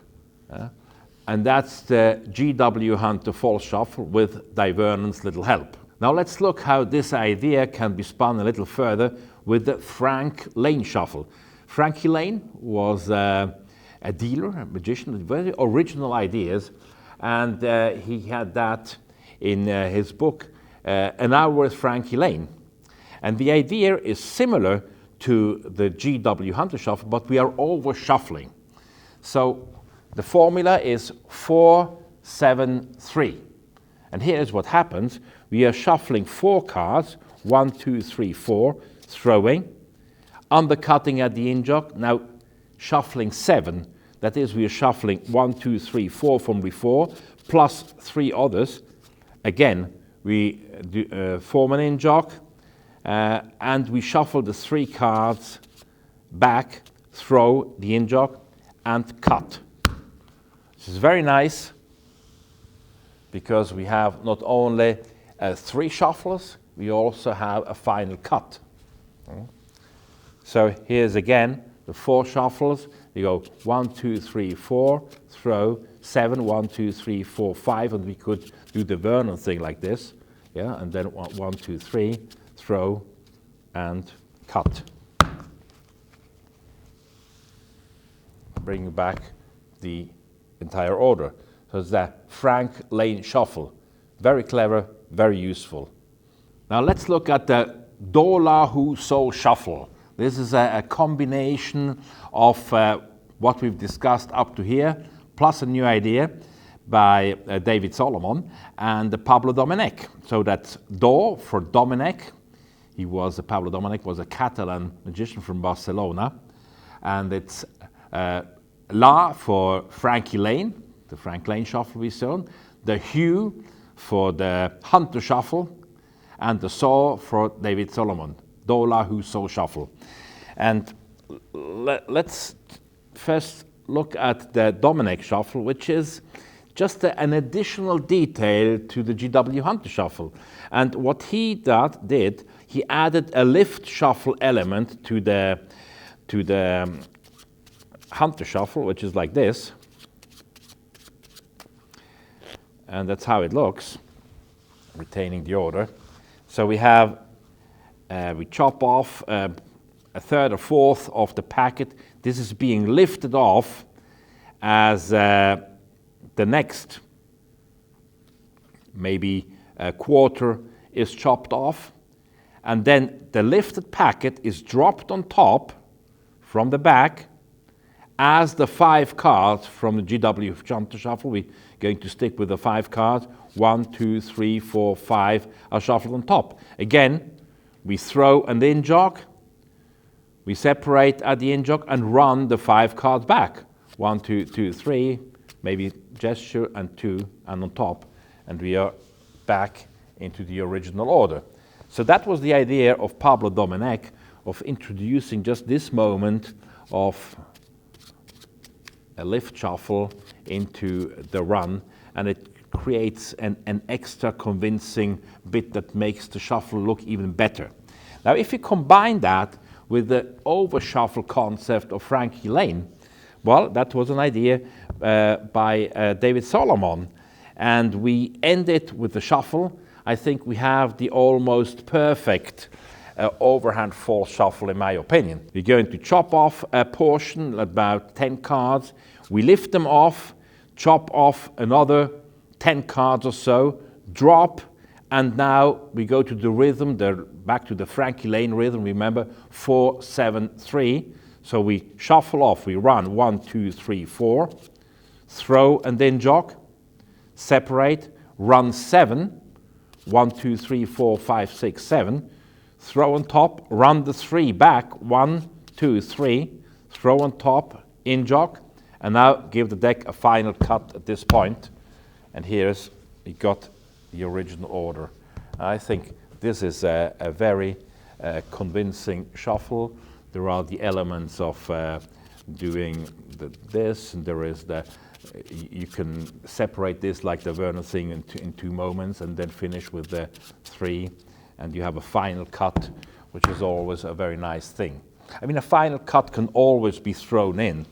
And that's the G.W. Hunter False Shuffle with Vernon's little help. Now let's look how this idea can be spun a little further with the Frank Lane Shuffle. Frankie Lane was a dealer, a magician with very original ideas, and he had that in his book, An Hour with Frankie Lane. And the idea is similar to the G.W. Hunter Shuffle, but we are over shuffling. So the formula is 4, 7, 3. And here's what happens. We are shuffling 4 cards, 1, 2, 3, 4, throwing, undercutting at the in jog. Now shuffling 7, that is, we are shuffling 1, 2, 3, 4 from before, plus 3 others. Again, we form an in jog, and we shuffle the 3 cards back, throw the in jog, and cut. This is very nice because we have not only 3 shuffles, we also have a final cut. So here's again the 4 shuffles. You go 1, 2, 3, 4, throw, 7, 1, 2, 3, 4, 5, and we could do the Vernon thing like this, yeah, and then 1, 2, 3, throw, and cut. Bring back the entire order. So it's the Frank Lane Shuffle. Very clever, very useful. Now let's look at the Dolahuso Shuffle. This is a combination of what we've discussed up to here, plus a new idea by David Solomon and Pablo Domènech. So that's Do for Domènech. Pablo Domènech was a Catalan magician from Barcelona. And it's La for Frankie Lane, the Frank Lane Shuffle we saw, the Hugh for the Hunter Shuffle, and the Saw for David Solomon, Dolahuso Shuffle. And let's first look at the Domènech Shuffle, which is just an additional detail to the G.W. Hunter Shuffle. And what he did, he added a lift shuffle element to the Hunter Shuffle, which is like this. And that's how it looks, retaining the order. So we have, we chop off a third or fourth of the packet. This is being lifted off as the next maybe quarter is chopped off, and then the lifted packet is dropped on top from the back as the 5 cards from the GW Hunter Shuffle. We're going to stick with the 5 cards. 1, 2, 3, 4, 5 are shuffled on top. Again, we throw an in jog, we separate at the in jog and run the 5 cards back. 1, 2, 2, 3, maybe gesture and 2 and on top, and we are back into the original order. So that was the idea of Pablo Domenech, of introducing just this moment of a lift shuffle into the run, and it creates an extra convincing bit that makes the shuffle look even better. Now, if you combine that with the over shuffle concept of Frankie Lane, well, that was an idea by David Solomon, and we end it with the shuffle. I think we have the almost perfect overhand false shuffle, in my opinion. We're going to chop off a portion, about 10 cards. We lift them off, chop off another 10 cards or so, drop, and now we go to the rhythm, back to the Frankie Lane rhythm, remember, 4, 7, 3. So we shuffle off, we run 1, 2, 3, 4, throw and then jog, separate, run 7, 1, 2, 3, 4, 5, 6, 7, throw on top, run the 3 back, 1, 2, 3, throw on top, in jog, and now give the deck a final cut at this point. And here's, we got the original order. I think this is a very convincing shuffle. There are the elements of doing this, and there is you can separate this like the Vernon thing in 2 moments, and then finish with the 3, and you have a final cut, which is always a very nice thing. I mean, a final cut can always be thrown in,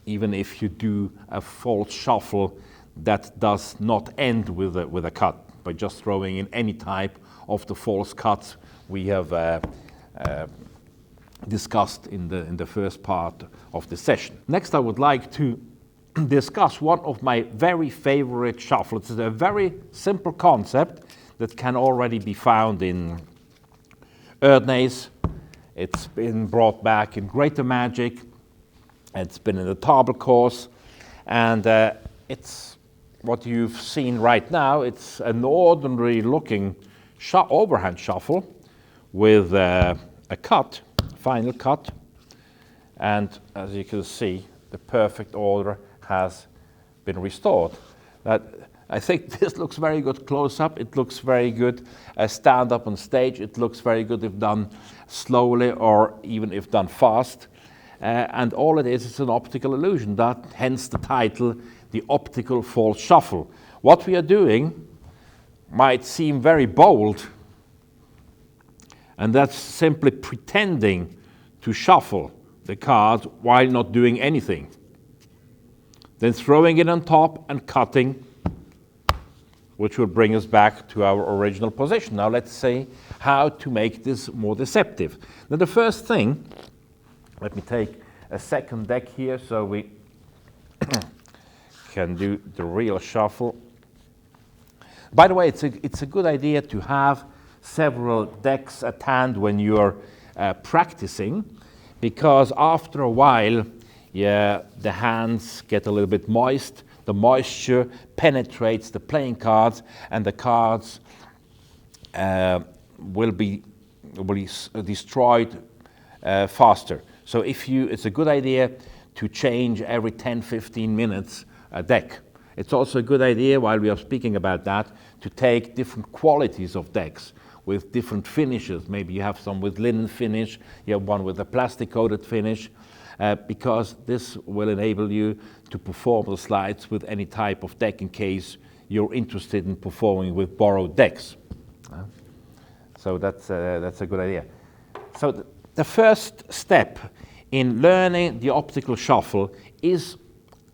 even if you do a false shuffle that does not end with a cut, by just throwing in any type of the false cuts we have discussed in the first part of the session. Next, I would like to discuss one of my very favorite shuffles. It's a very simple concept that can already be found in Erdnase. It's been brought back in Greater Magic. It's been in the Table course, and it's what you've seen right now. It's an ordinary looking overhand shuffle with a cut, final cut, and as you can see, the perfect order has been restored. I think this looks very good close up. It looks very good stand up on stage. It looks very good if done slowly or even if done fast. And all it is an optical illusion. That, hence the title, the Optical False Shuffle. What we are doing might seem very bold, and that's simply pretending to shuffle the cards while not doing anything. Then throwing it on top and cutting, which will bring us back to our original position. Now let's see how to make this more deceptive. Now the first thing, let me take a second deck here so we can do the real shuffle. By the way, it's a good idea to have several decks at hand when you're practicing, because after a while, the hands get a little bit moist. The moisture penetrates the playing cards, and the cards will be destroyed faster. So it's a good idea to change every 10-15 minutes a deck. It's also a good idea, while we are speaking about that, to take different qualities of decks with different finishes. Maybe you have some with linen finish, you have one with a plastic coated finish, because this will enable you to perform the slides with any type of deck in case you're interested in performing with borrowed decks. So that's a good idea. So the first step in learning the optical shuffle is,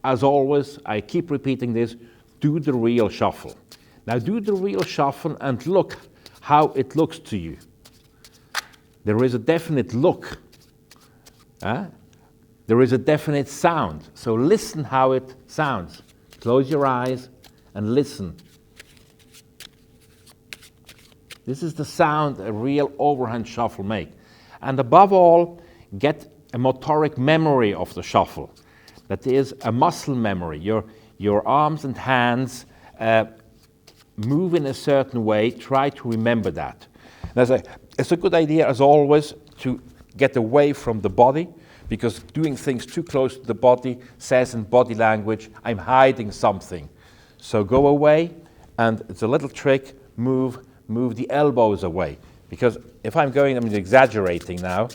as always, I keep repeating this, do the real shuffle. Now do the real shuffle and look how it looks to you. There is a definite look. There is a definite sound. So listen how it sounds. Close your eyes and listen This is the sound a real overhand shuffle make. And above all, get a motoric memory of the shuffle. That is a muscle memory. Your arms and hands move in a certain way. Try to remember that. It's a good idea, as always, to get away from the body, because doing things too close to the body says in body language, I'm hiding something. So go away, and it's a little trick, move the elbows away. Because if I'm exaggerating now.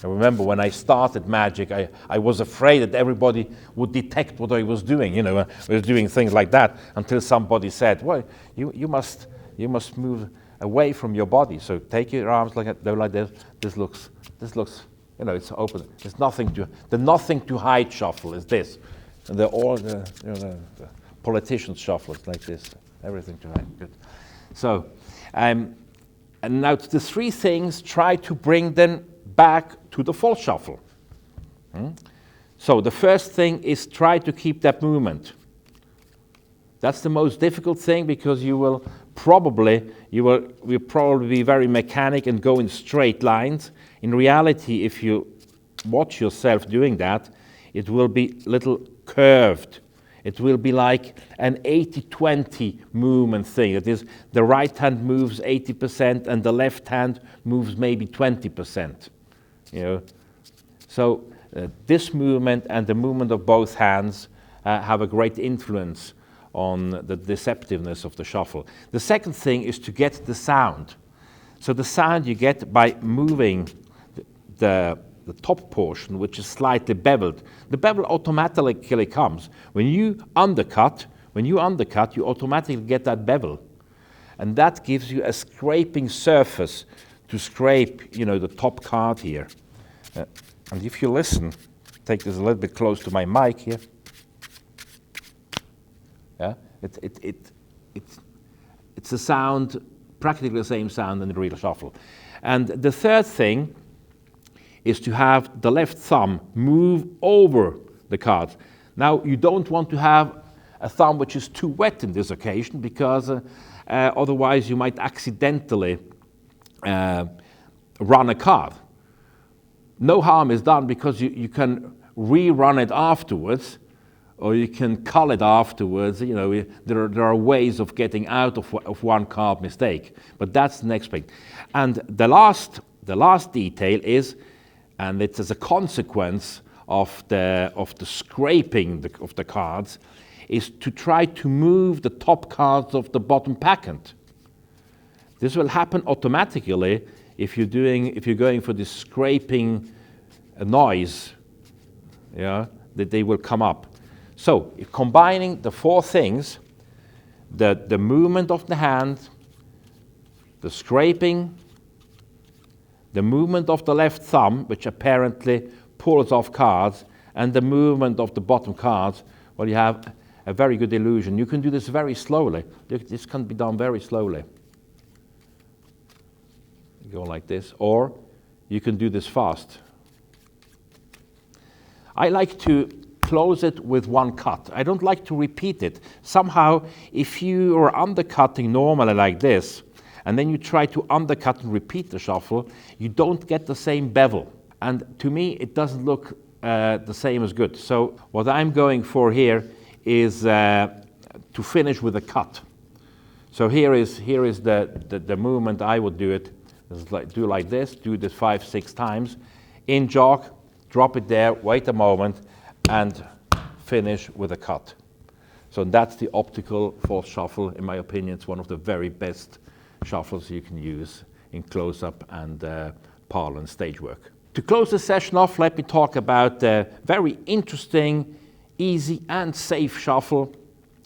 I remember when I started magic, I was afraid that everybody would detect what I was doing. I was doing things like that until somebody said, well, you must move away from your body. So take your arms like this. This looks, it's open. There's the nothing to hide shuffle is this. And the politicians shuffle is like this. Everything to hide. Good. So, and now the three things, try to bring them back to the false shuffle. So the first thing is try to keep that movement. That's the most difficult thing, because you will probably be very mechanic and go in straight lines. In reality, if you watch yourself doing that, it will be little curved. It will be like an 80-20 movement thing. It is the right hand moves 80% and the left hand moves maybe 20%. So this movement and the movement of both hands have a great influence on the deceptiveness of the shuffle. The second thing is to get the sound. So the sound you get by moving the top portion, which is slightly beveled. The bevel automatically comes. When you undercut, you automatically get that bevel. And that gives you a scraping surface to scrape, the top card here. And if you listen, take this a little bit close to my mic here. Yeah, it's a sound, practically the same sound in the real shuffle. And the third thing is to have the left thumb move over the cards. Now, you don't want to have a thumb which is too wet in this occasion, because otherwise you might accidentally run a card. No harm is done, because you can rerun it afterwards, or you can cull it afterwards. There are ways of getting out of one card mistake, but that's the next thing. And the last detail is, and it's as a consequence of the scraping of the cards, is to try to move the top cards of the bottom packet. This will happen automatically if you're going for this scraping noise. That they will come up. So, combining the four things, the movement of the hand, the scraping, the movement of the left thumb, which apparently pulls off cards, and the movement of the bottom cards, well, you have a very good illusion. You can do this very slowly. This can be done very slowly. You go like this, or you can do this fast. I like to close it with one cut. I don't like to repeat it. Somehow, if you are undercutting normally like this, and then you try to undercut and repeat the shuffle, you don't get the same bevel. And to me, it doesn't look the same as good. So what I'm going for here is to finish with a cut. So here is the movement I would do it. Do like this, do this 5-6 times. In jog, drop it there, wait a moment, and finish with a cut. So that's the optical false shuffle. In my opinion, it's one of the very best shuffles you can use in close-up and parlor stage work. To close the session off, let me talk about a very interesting, easy and safe shuffle,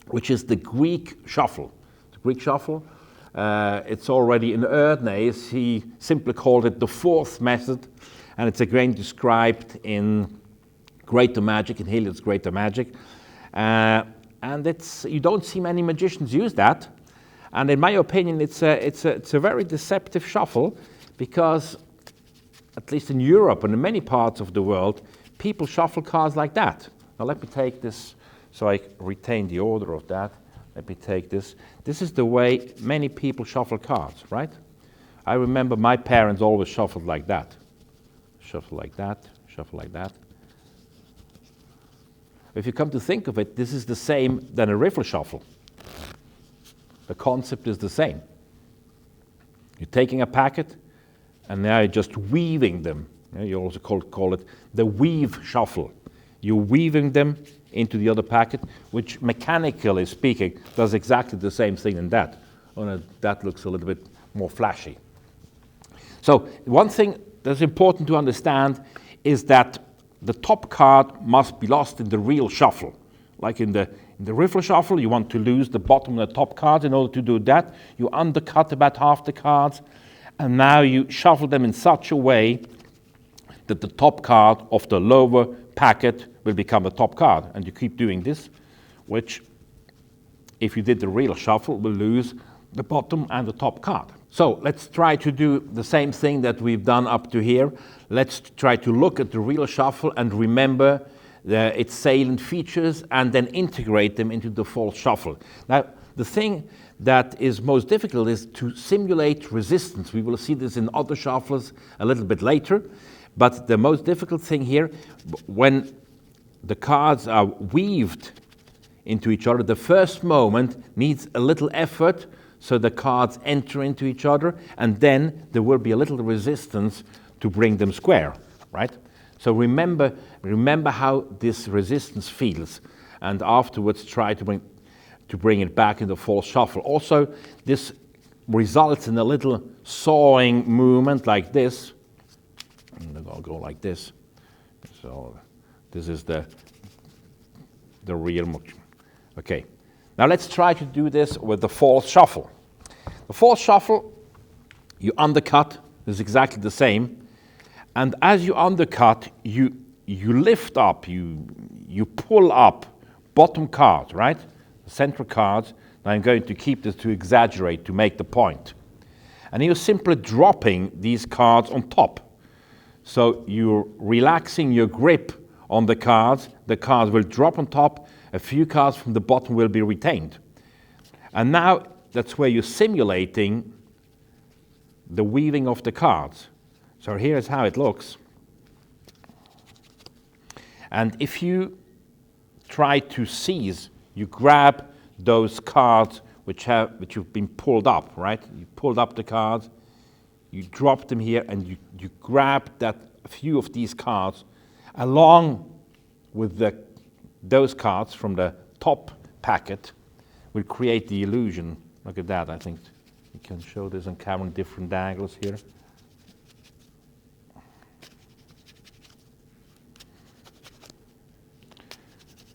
which is the Greek shuffle. The Greek shuffle, it's already in Erdnase. He simply called it the fourth method, and it's again described in Greater Magic, in Hilliard's Greater Magic. And you don't see many magicians use that. And in my opinion, it's a very deceptive shuffle, because at least in Europe and in many parts of the world, people shuffle cards like that. Now let me take this so I retain the order of that. let me take this. This is the way many people shuffle cards, right? I remember my parents always shuffled like that. Shuffle like that, shuffle like that. If you come to think of it, this is the same than a riffle shuffle. The concept is the same. You're taking a packet, and now you're just weaving them. You also call it the weave shuffle. You're weaving them into the other packet, which mechanically speaking does exactly the same thing in that. Oh no, that looks a little bit more flashy. So one thing that's important to understand is that the top card must be lost in the real shuffle. Like in the riffle shuffle, you want to lose the bottom and the top cards. In order to do that, you undercut about half the cards, and now you shuffle them in such a way that the top card of the lower packet will become the top card. And you keep doing this, which, if you did the real shuffle, will lose the bottom and the top card. So let's try to do the same thing that we've done up to here. Let's try to look at the real shuffle and remember its salient features and then integrate them into the false shuffle. Now, the thing that is most difficult is to simulate resistance. We will see this in other shuffles a little bit later, but the most difficult thing here, when the cards are weaved into each other, the first moment needs a little effort, so the cards enter into each other, and then there will be a little resistance to bring them square, right? So remember how this resistance feels, and afterwards try to bring it back in the false shuffle. Also, this results in a little sawing movement like this. And I'll go like this. So this is the real motion. Okay. Now let's try to do this with the false shuffle. The false shuffle, you undercut, is exactly the same. And as you undercut, you lift up, you pull up bottom cards, right? The central cards. Now I'm going to keep this to exaggerate, to make the point. And you're simply dropping these cards on top. So you're relaxing your grip on the cards will drop on top, a few cards from the bottom will be retained. And now that's where you're simulating the weaving of the cards. So here's how it looks. And if you try to seize, you grab those cards which have been pulled up, right? You pulled up the cards, you drop them here, and you grab that a few of these cards along with those cards from the top packet will create the illusion. Look at that. I think you can show this on camera in different angles here.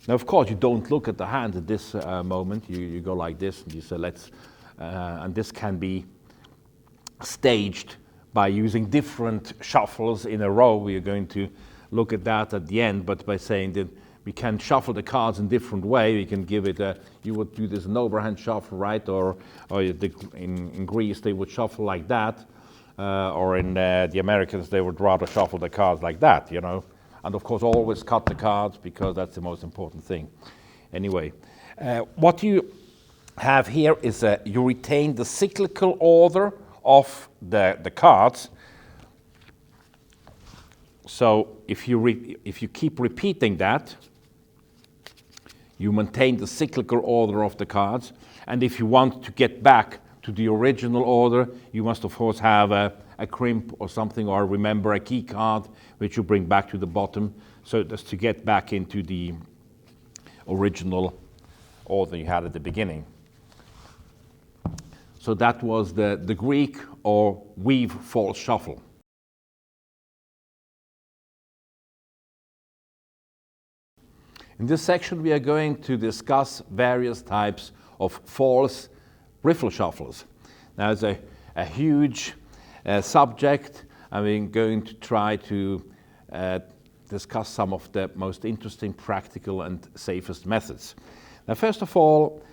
Now, of course, you don't look at the hand at this moment. You go like this, and you say, let's, and this can be staged by using different shuffles in a row. We are going to look at that at the end, but by saying that we can shuffle the cards in different way. We can give it a, you would do this an overhand shuffle, right? Or in Greece, they would shuffle like that. Or in the Americans, they would rather shuffle the cards like that, you know. And of course, always cut the cards, because that's the most important thing. Anyway, what you have here is you retain the cyclical order of the cards. So if you keep repeating that, you maintain the cyclical order of the cards. And if you want to get back to the original order, you must of course have a crimp or something, or remember a key card which you bring back to the bottom, so as to get back into the original order you had at the beginning. So that was the Greek or weave false shuffle. In this section, we are going to discuss various types of false riffle shuffles. Now, it's a huge subject. I'm going to try to discuss some of the most interesting, practical, and safest methods. Now, first of all,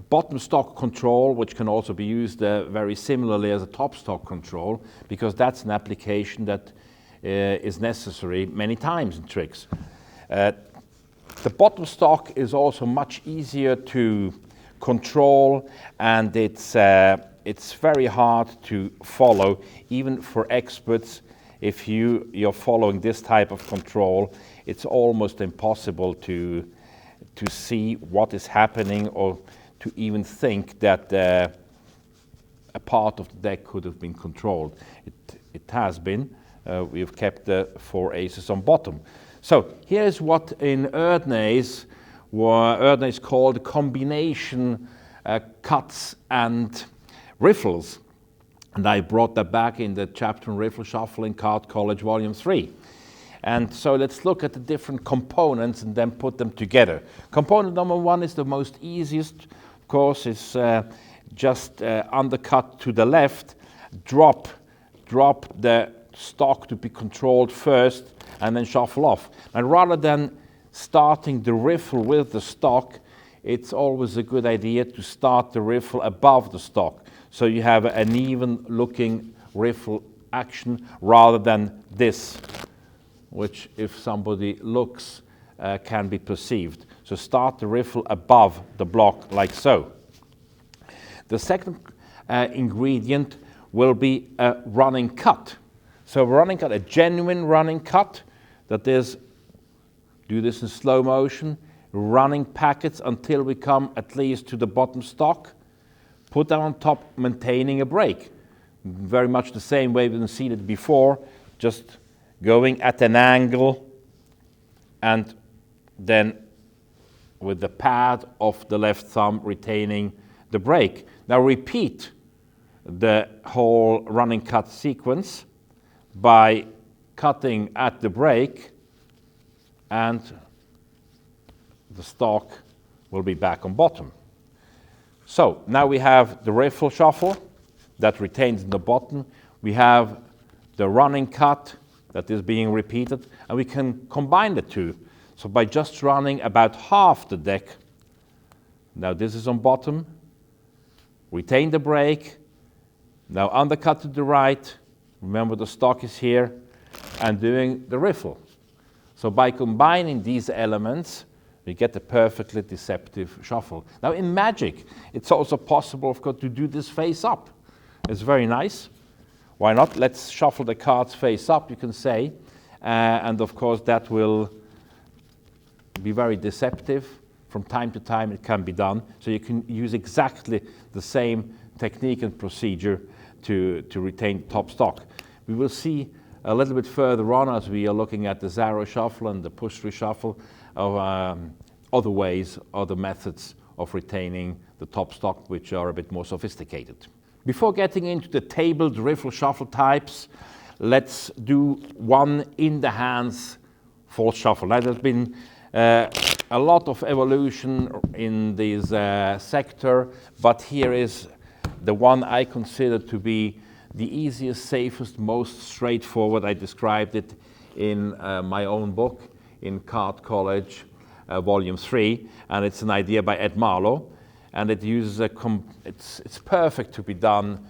bottom stock control, which can also be used very similarly as a top stock control, because that's an application that is necessary many times in tricks. The bottom stock is also much easier to control, and it's very hard to follow, even for experts. If you're following this type of control, it's almost impossible to see what is happening, or to even think that a part of the deck could have been controlled. It has been. We've kept the 4 aces on bottom. So here's what in Erdnase is called combination cuts and riffles. And I brought that back in the chapter on riffle shuffle in Card College Volume 3. And so let's look at the different components and then put them together. Component number 1 is the most easiest. Of course, it's just undercut to the left, drop the stock to be controlled first, and then shuffle off. And rather than starting the riffle with the stock, it's always a good idea to start the riffle above the stock, so you have an even looking riffle action rather than this, which if somebody looks can be perceived. So start the riffle above the block like so. The second ingredient will be a running cut. So a running cut, a genuine running cut, that is, do this in slow motion, running packets until we come at least to the bottom stock, put that on top, maintaining a break. Very much the same way we've seen it before, just going at an angle and then with the pad of the left thumb retaining the break. Now repeat the whole running cut sequence by cutting at the break, and the stock will be back on bottom. So now we have the riffle shuffle that retains in the bottom. We have the running cut that is being repeated, and we can combine the two. So by just running about half the deck, now this is on bottom, retain the break, now undercut to the right, remember the stock is here, and doing the riffle. So by combining these elements, we get a perfectly deceptive shuffle. Now in Magic, it's also possible, of course, to do this face up. It's very nice. Why not? Let's shuffle the cards face up, you can say. And of course, that will be very deceptive. From time to time, it can be done. So you can use exactly the same technique and procedure to retain the top stock. We will see a little bit further on, as we are looking at the Zarrow Shuffle and the push-through shuffle, of other ways, other methods of retaining the top stock, which are a bit more sophisticated. Before getting into the tabled riffle shuffle types, let's do one in the hands false shuffle. Now, there's been a lot of evolution in this sector, but here is the one I consider to be the easiest, safest, most straightforward. I described it in my own book, in Card College, Volume 3, and it's an idea by Ed Marlowe, and it uses it's perfect to be done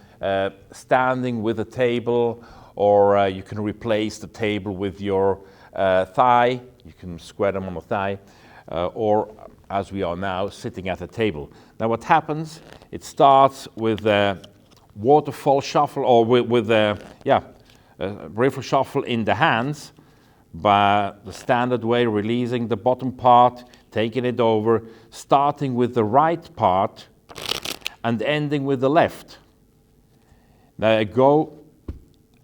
standing with a table, or you can replace the table with your thigh. You can square them on the thigh, or as we are now, sitting at a table. Now what happens, it starts with a waterfall shuffle, or with a riffle shuffle in the hands, by the standard way, releasing the bottom part, taking it over, starting with the right part and ending with the left. Now I go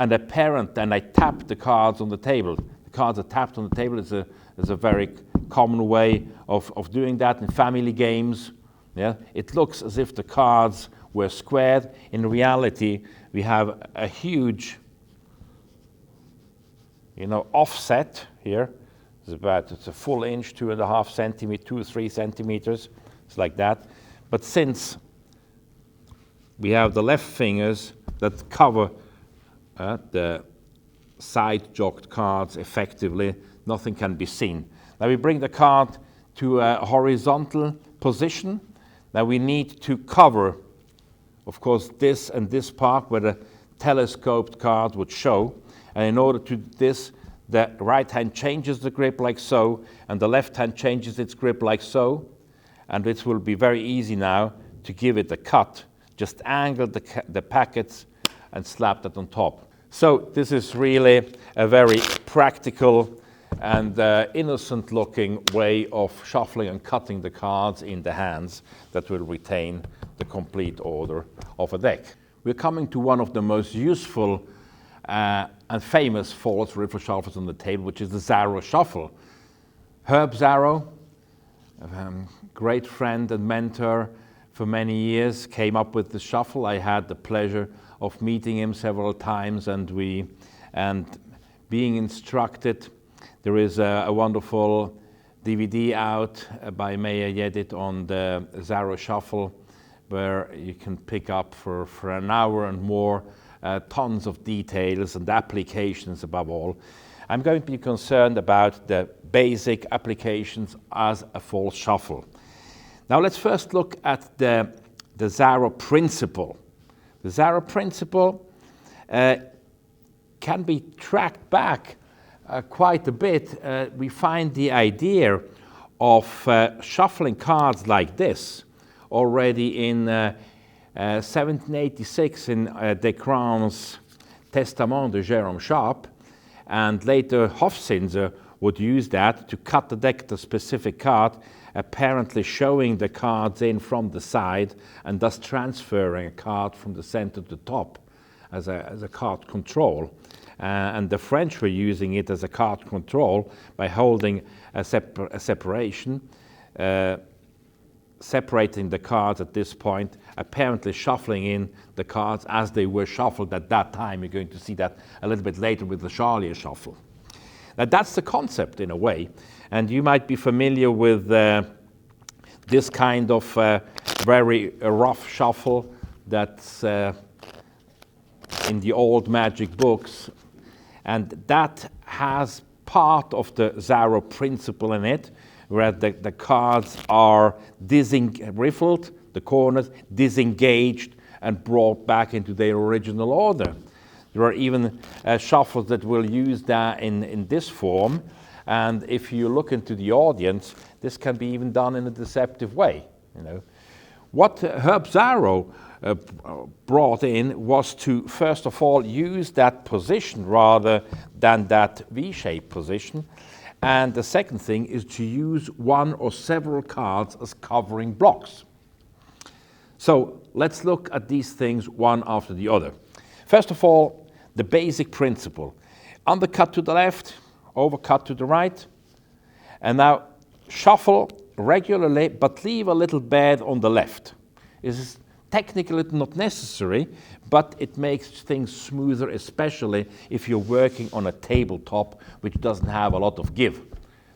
and I tap the cards on the table. The cards are tapped on the table. Is a very common way of doing that in family games. Yeah? It looks as if the cards were squared. In reality, we have a huge offset here. It's a full inch, 2.5 centimeters, 2 or 3 centimeters. It's like that. But since we have the left fingers that cover the side jogged cards effectively, nothing can be seen. Now we bring the card to a horizontal position. Now we need to cover, of course, this and this part where the telescoped card would show. And in order to do this, the right hand changes the grip like so, and the left hand changes its grip like so. and it will be very easy now to give it a cut. Just angle the packets and slap that on top. So this is really a very practical and innocent looking way of shuffling and cutting the cards in the hands that will retain the complete order of a deck. We're coming to one of the most useful and famous false riffle shuffles on the table, which is the Zarrow Shuffle. Herb Zarrow, great friend and mentor for many years, came up with the shuffle. I had the pleasure of meeting him several times, and being instructed. There is a wonderful DVD out by Meyer Yedid on the Zarrow Shuffle, where you can pick up for an hour and more tons of details and applications above all. I'm going to be concerned about the basic applications as a false shuffle. Now let's first look at the Zarrow principle. The Zarrow principle can be tracked back quite a bit. We find the idea of shuffling cards like this already in 1786 in Descranes' Testament de Jérôme Sharp, and later Hofzinser would use that to cut the deck to a specific card, apparently showing the cards in from the side and thus transferring a card from the center to the top as a card control. And the French were using it as a card control by holding a separation, separating the cards at this point, apparently shuffling in the cards as they were shuffled at that time. You're going to see that a little bit later with the Charlier shuffle. Now that's the concept in a way, and you might be familiar with this kind of very rough shuffle that's in the old magic books, and that has part of the Zarrow principle in it, where the cards are riffled, the corners disengaged and brought back into their original order. There are even shuffles that will use that in this form, and if you look into the audience, this can be even done in a deceptive way. You know, what Herb Zarrow brought in was to first of all use that position rather than that V-shaped position, and the second thing is to use one or several cards as covering blocks. So let's look at these things one after the other. First of all, the basic principle. Undercut to the left, overcut to the right, and now shuffle regularly, but leave a little bed on the left. This is technically not necessary, but it makes things smoother, especially if you're working on a tabletop which doesn't have a lot of give.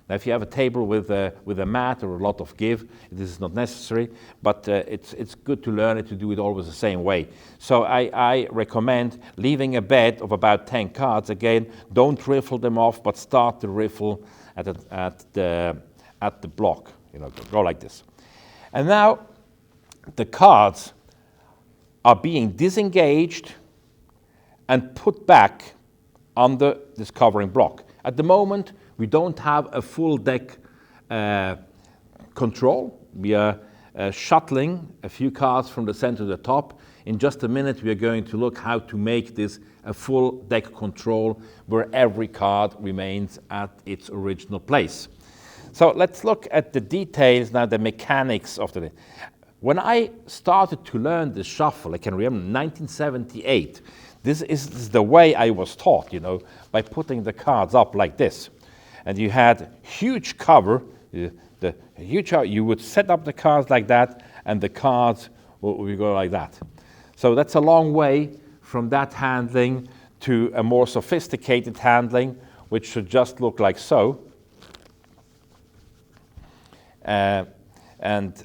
Now, if you have a table with a mat or a lot of give, this is not necessary, but it's good to learn it, to do it always the same way. So I recommend leaving a bed of about 10 cards. Again, don't riffle them off, but start the riffle at the block. You know, go like this. And now the cards are being disengaged and put back under this covering block. At the moment, we don't have a full deck control. We are shuttling a few cards from the center to the top. In just a minute, we are going to look how to make this a full deck control where every card remains at its original place. So let's look at the details now, the mechanics of the. When I started to learn this shuffle, I can remember 1978, this is the way I was taught, you know, by putting the cards up like this. And you had huge cover, you would set up the cards like that, and the cards would go like that. So that's a long way from that handling to a more sophisticated handling, which should just look like so. And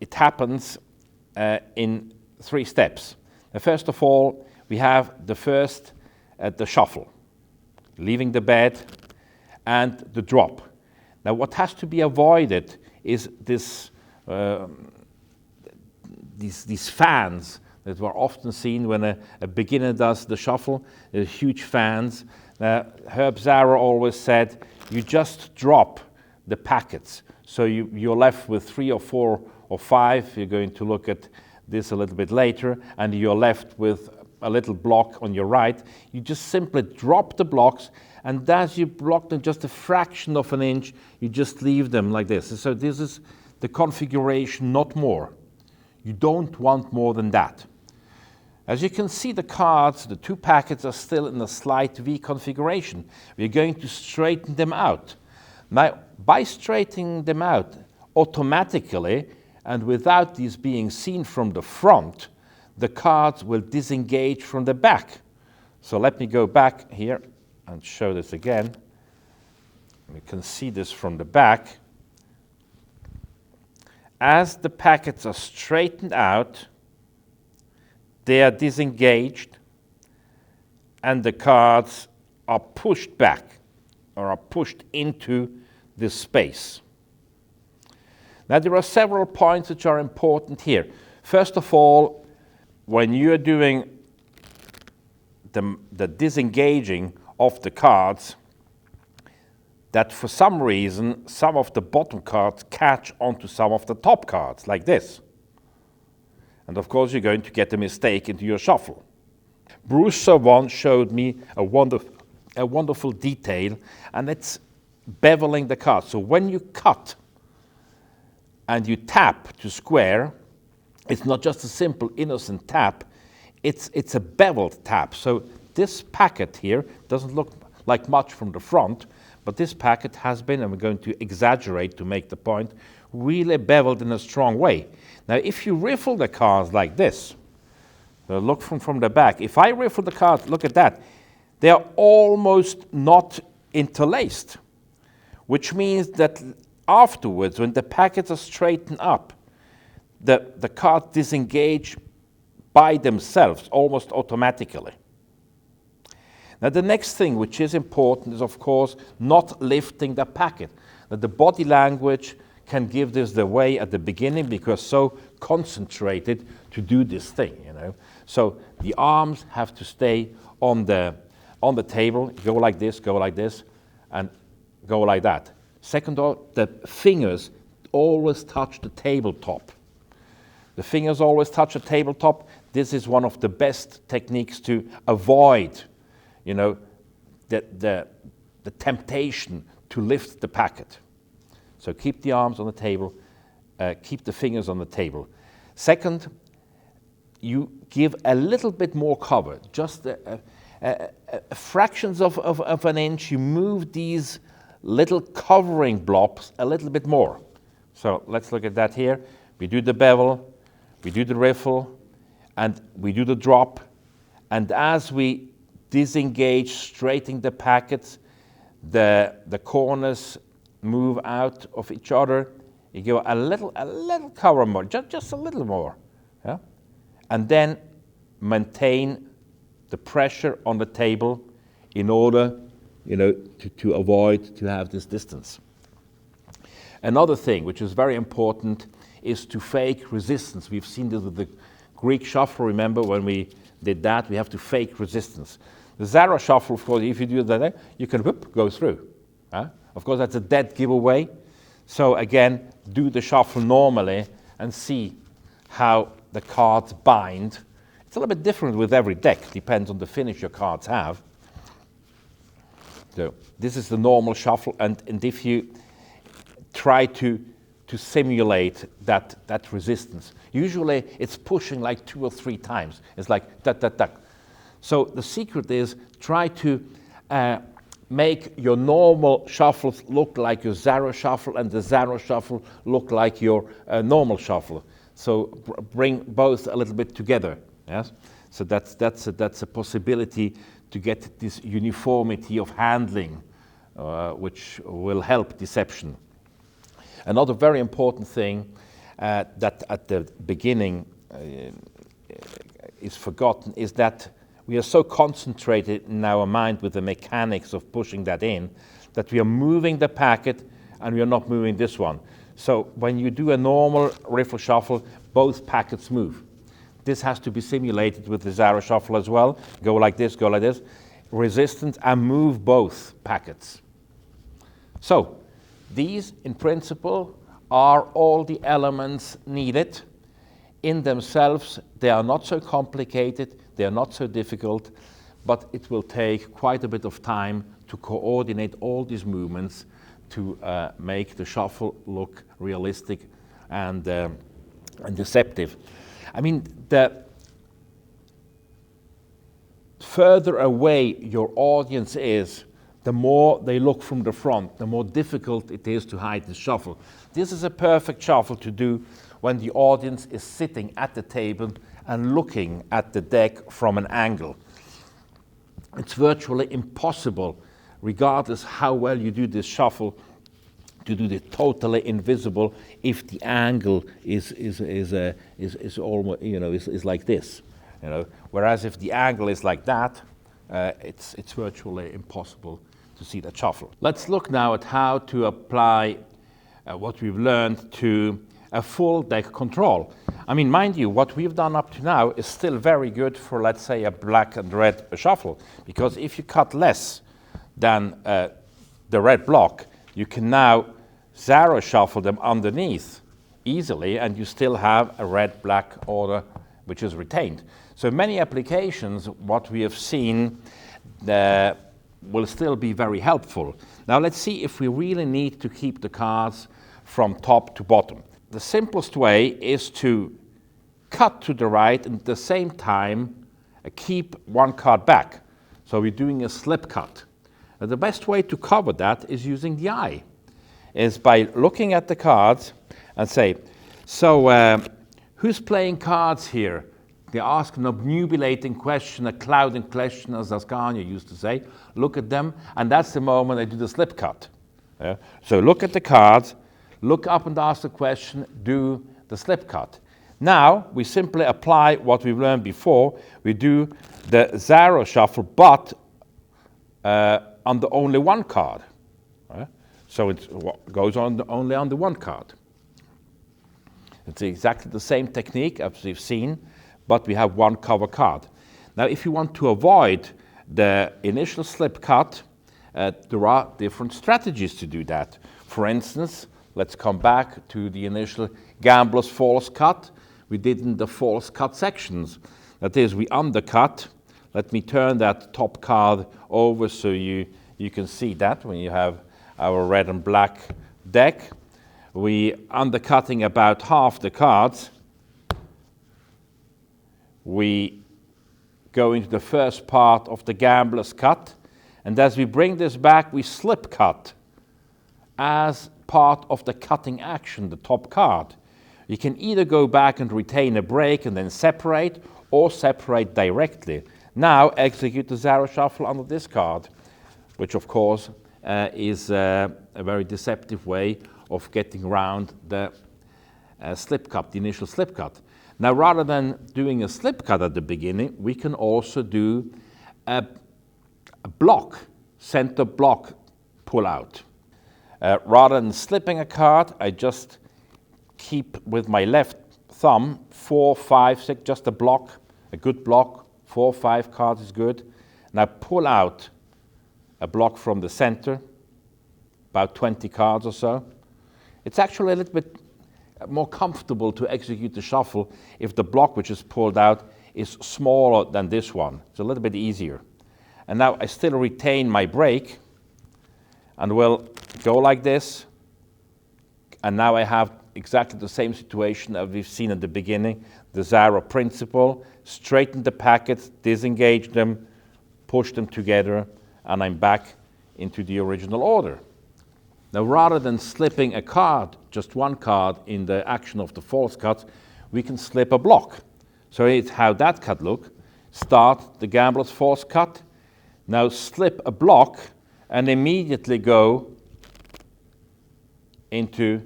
it happens in 3 steps. Now, first of all, we have the shuffle, leaving the bed, and the drop. Now, what has to be avoided is these fans that were often seen when a beginner does the shuffle. Huge fans. Herb Zarrow always said, you just drop the packets. So you're left with 3 or 4 or 5. You're going to look at this a little bit later, and you're left with a little block on your right. You just simply drop the blocks, and as you block them just a fraction of an inch, you just leave them like this. So this is the configuration, not more. You don't want more than that. As you can see, the cards, the 2 packets, are still in a slight V configuration. We're going to straighten them out. Now, by straightening them out automatically and without these being seen from the front, the cards will disengage from the back. So let me go back here and show this again. You can see this from the back. As the packets are straightened out, they are disengaged and the cards are pushed back or are pushed into this space. Now there are several points which are important here. First of all, when you're doing the disengaging of the cards, that for some reason some of the bottom cards catch onto some of the top cards, like this. And of course you're going to get a mistake into your shuffle. Bruce Savant showed me a wonderful detail, and it's beveling the cards. So when you cut and you tap to square, it's not just a simple innocent tap, it's a beveled tap. So this packet here doesn't look like much from the front, but this packet has been, and we're going to exaggerate to make the point, really beveled in a strong way. Now if you riffle the cards like this, look from the back, if I riffle the cards, look at that, they are almost not interlaced, which means that afterwards, when the packets are straightened up, the cards disengage by themselves, almost automatically. Now the next thing which is important is, of course, not lifting the packet. Now, the body language can give this away at the beginning because so concentrated to do this thing, you know. So the arms have to stay on the table, go like this, and go like that. Second, the fingers always touch the tabletop. The fingers always touch the tabletop. This is one of the best techniques to avoid, you know, the temptation to lift the packet. So keep the arms on the table, keep the fingers on the table. Second, you give a little bit more cover, just fractions of an inch. You move these little covering blobs a little bit more. So let's look at that here. We do the bevel, we do the riffle, and we do the drop. And as we disengage, straighten the packets, the corners move out of each other. You go a little cover more, just a little more, yeah? And then maintain the pressure on the table in order, you know, to avoid to have this distance. Another thing which is very important is to fake resistance. We've seen this with the Greek shuffle. Remember when we did that, we have to fake resistance. The Zarrow Shuffle, of course, if you do that, you can whoop, go through. Of course, that's a dead giveaway. So again, do the shuffle normally and see how the cards bind. It's a little bit different with every deck, depends on the finish your cards have. So this is the normal shuffle, and if you try to simulate that resistance, usually it's pushing like 2 or 3 times. It's like that. So the secret is try to make your normal shuffles look like your Zarrow Shuffle and the Zarrow Shuffle look like your normal shuffle. So bring both a little bit together. Yes. So that's a possibility to get this uniformity of handling, which will help deception. Another very important thing that at the beginning is forgotten is that we are so concentrated in our mind with the mechanics of pushing that in that we are moving the packet and we are not moving this one. So when you do a normal riffle shuffle, both packets move. This has to be simulated with the Zarrow Shuffle as well. Go like this, resistance, and move both packets. So These, in principle, are all the elements needed. In themselves, they are not so complicated, they are not so difficult, but it will take quite a bit of time to coordinate all these movements to make the shuffle look realistic and deceptive. I mean, the further away your audience is, the more they look from the front, the more difficult it is to hide the shuffle. This is a perfect shuffle to do when the audience is sitting at the table and looking at the deck from an angle. It's virtually impossible, regardless how well you do this shuffle, to do it totally invisible if the angle is almost, is like this. Whereas if the angle is like that, it's virtually impossible to see that shuffle. Let's look now at how to apply what we've learned to a full deck control. I mean, mind you, what we've done up to now is still very good for, let's say, a black and red shuffle, because if you cut less than the red block, you can now Zarrow shuffle them underneath easily, and you still have a red-black order which is retained. So many applications, what we have seen, will still be very helpful. Now let's see if we really need to keep the cards from top to bottom. The simplest way is to cut to the right and at the same time keep one card back. So we're doing a slip cut. And the best way to cover that is using the eye, is by looking at the cards and say, so who's playing cards here? They ask an obnubulating question, a clouding question, as Ascania used to say. Look at them, and that's the moment I do the slip cut. So look at the cards, look up and ask the question, do the slip cut. Now, we simply apply what we've learned before. We do the Zarrow shuffle, but on the only one card. So it goes on only on the one card. It's exactly the same technique as we've seen, but we have one cover card. Now, if you want to avoid the initial slip cut, there are different strategies to do that. For instance, let's come back to the initial gambler's false cut we did in the false cut sections. That is, we undercut. Let me turn that top card over so you can see that when you have our red and black deck. We undercutting about half the cards. We go into the first part of the gambler's cut, and as we bring this back, we slip cut as part of the cutting action, the top card. You can either go back and retain a break and then separate, or separate directly. Now execute the Zarrow shuffle under this card, which of course is a very deceptive way of getting around the slip cut, the initial slip cut. Now, rather than doing a slip cut at the beginning, we can also do a block, center block pull out. Rather than slipping a card, I just keep with my left thumb 4, 5, 6, just a block, a good block, 4, 5 cards is good. Now pull out a block from the center, about 20 cards or so. It's actually a little bit more comfortable to execute the shuffle if the block which is pulled out is smaller than this one. It's a little bit easier. And now I still retain my break and will go like this. And now I have exactly the same situation that we've seen at the beginning, the Zarrow principle. Straighten the packets, disengage them, push them together, and I'm back into the original order. Now, rather than slipping a card, just one card in the action of the false cut, we can slip a block. So it's how that cut look. Start the gambler's false cut. Now slip a block and immediately go into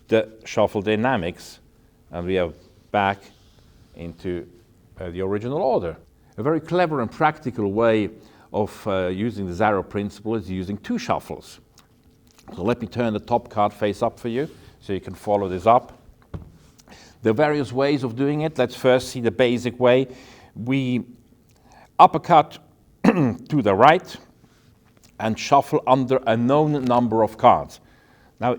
the shuffle dynamics, and we are back into the original order. A very clever and practical way of using the Zarrow principle is using two shuffles. So let me turn the top card face up for you so you can follow this up. There are various ways of doing it. Let's first see the basic way. We uppercut to the right, and shuffle under a known number of cards. Now,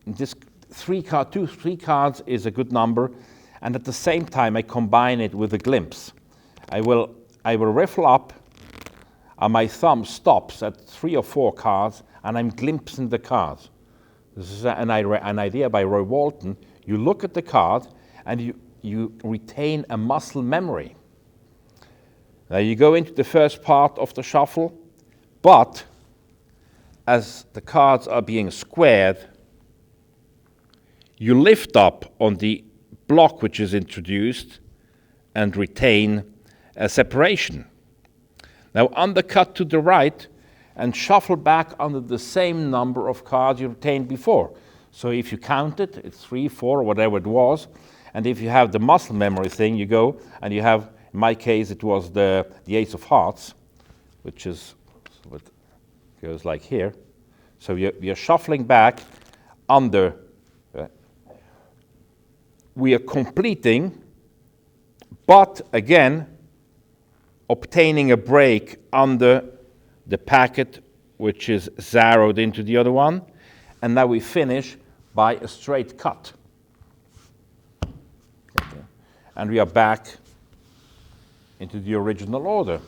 this three cards is a good number, and at the same time I combine it with a glimpse. I will riffle up, and my thumb stops at 3 or 4 cards, and I'm glimpsing the cards. This is an idea by Roy Walton. You look at the card, and you retain a muscle memory. Now you go into the first part of the shuffle, but as the cards are being squared, you lift up on the block which is introduced and retain a separation. Now undercut to the right and shuffle back under the same number of cards you retained before. So if you count it, it's 3, 4, or whatever it was, and if you have the muscle memory thing, you go and you have, in my case, it was the Ace of Hearts, which is what goes like here. So you're shuffling back under. We are completing, but again, obtaining a break under the packet which is zarrowed into the other one, and now we finish by a straight cut. Okay. And we are back into the original order.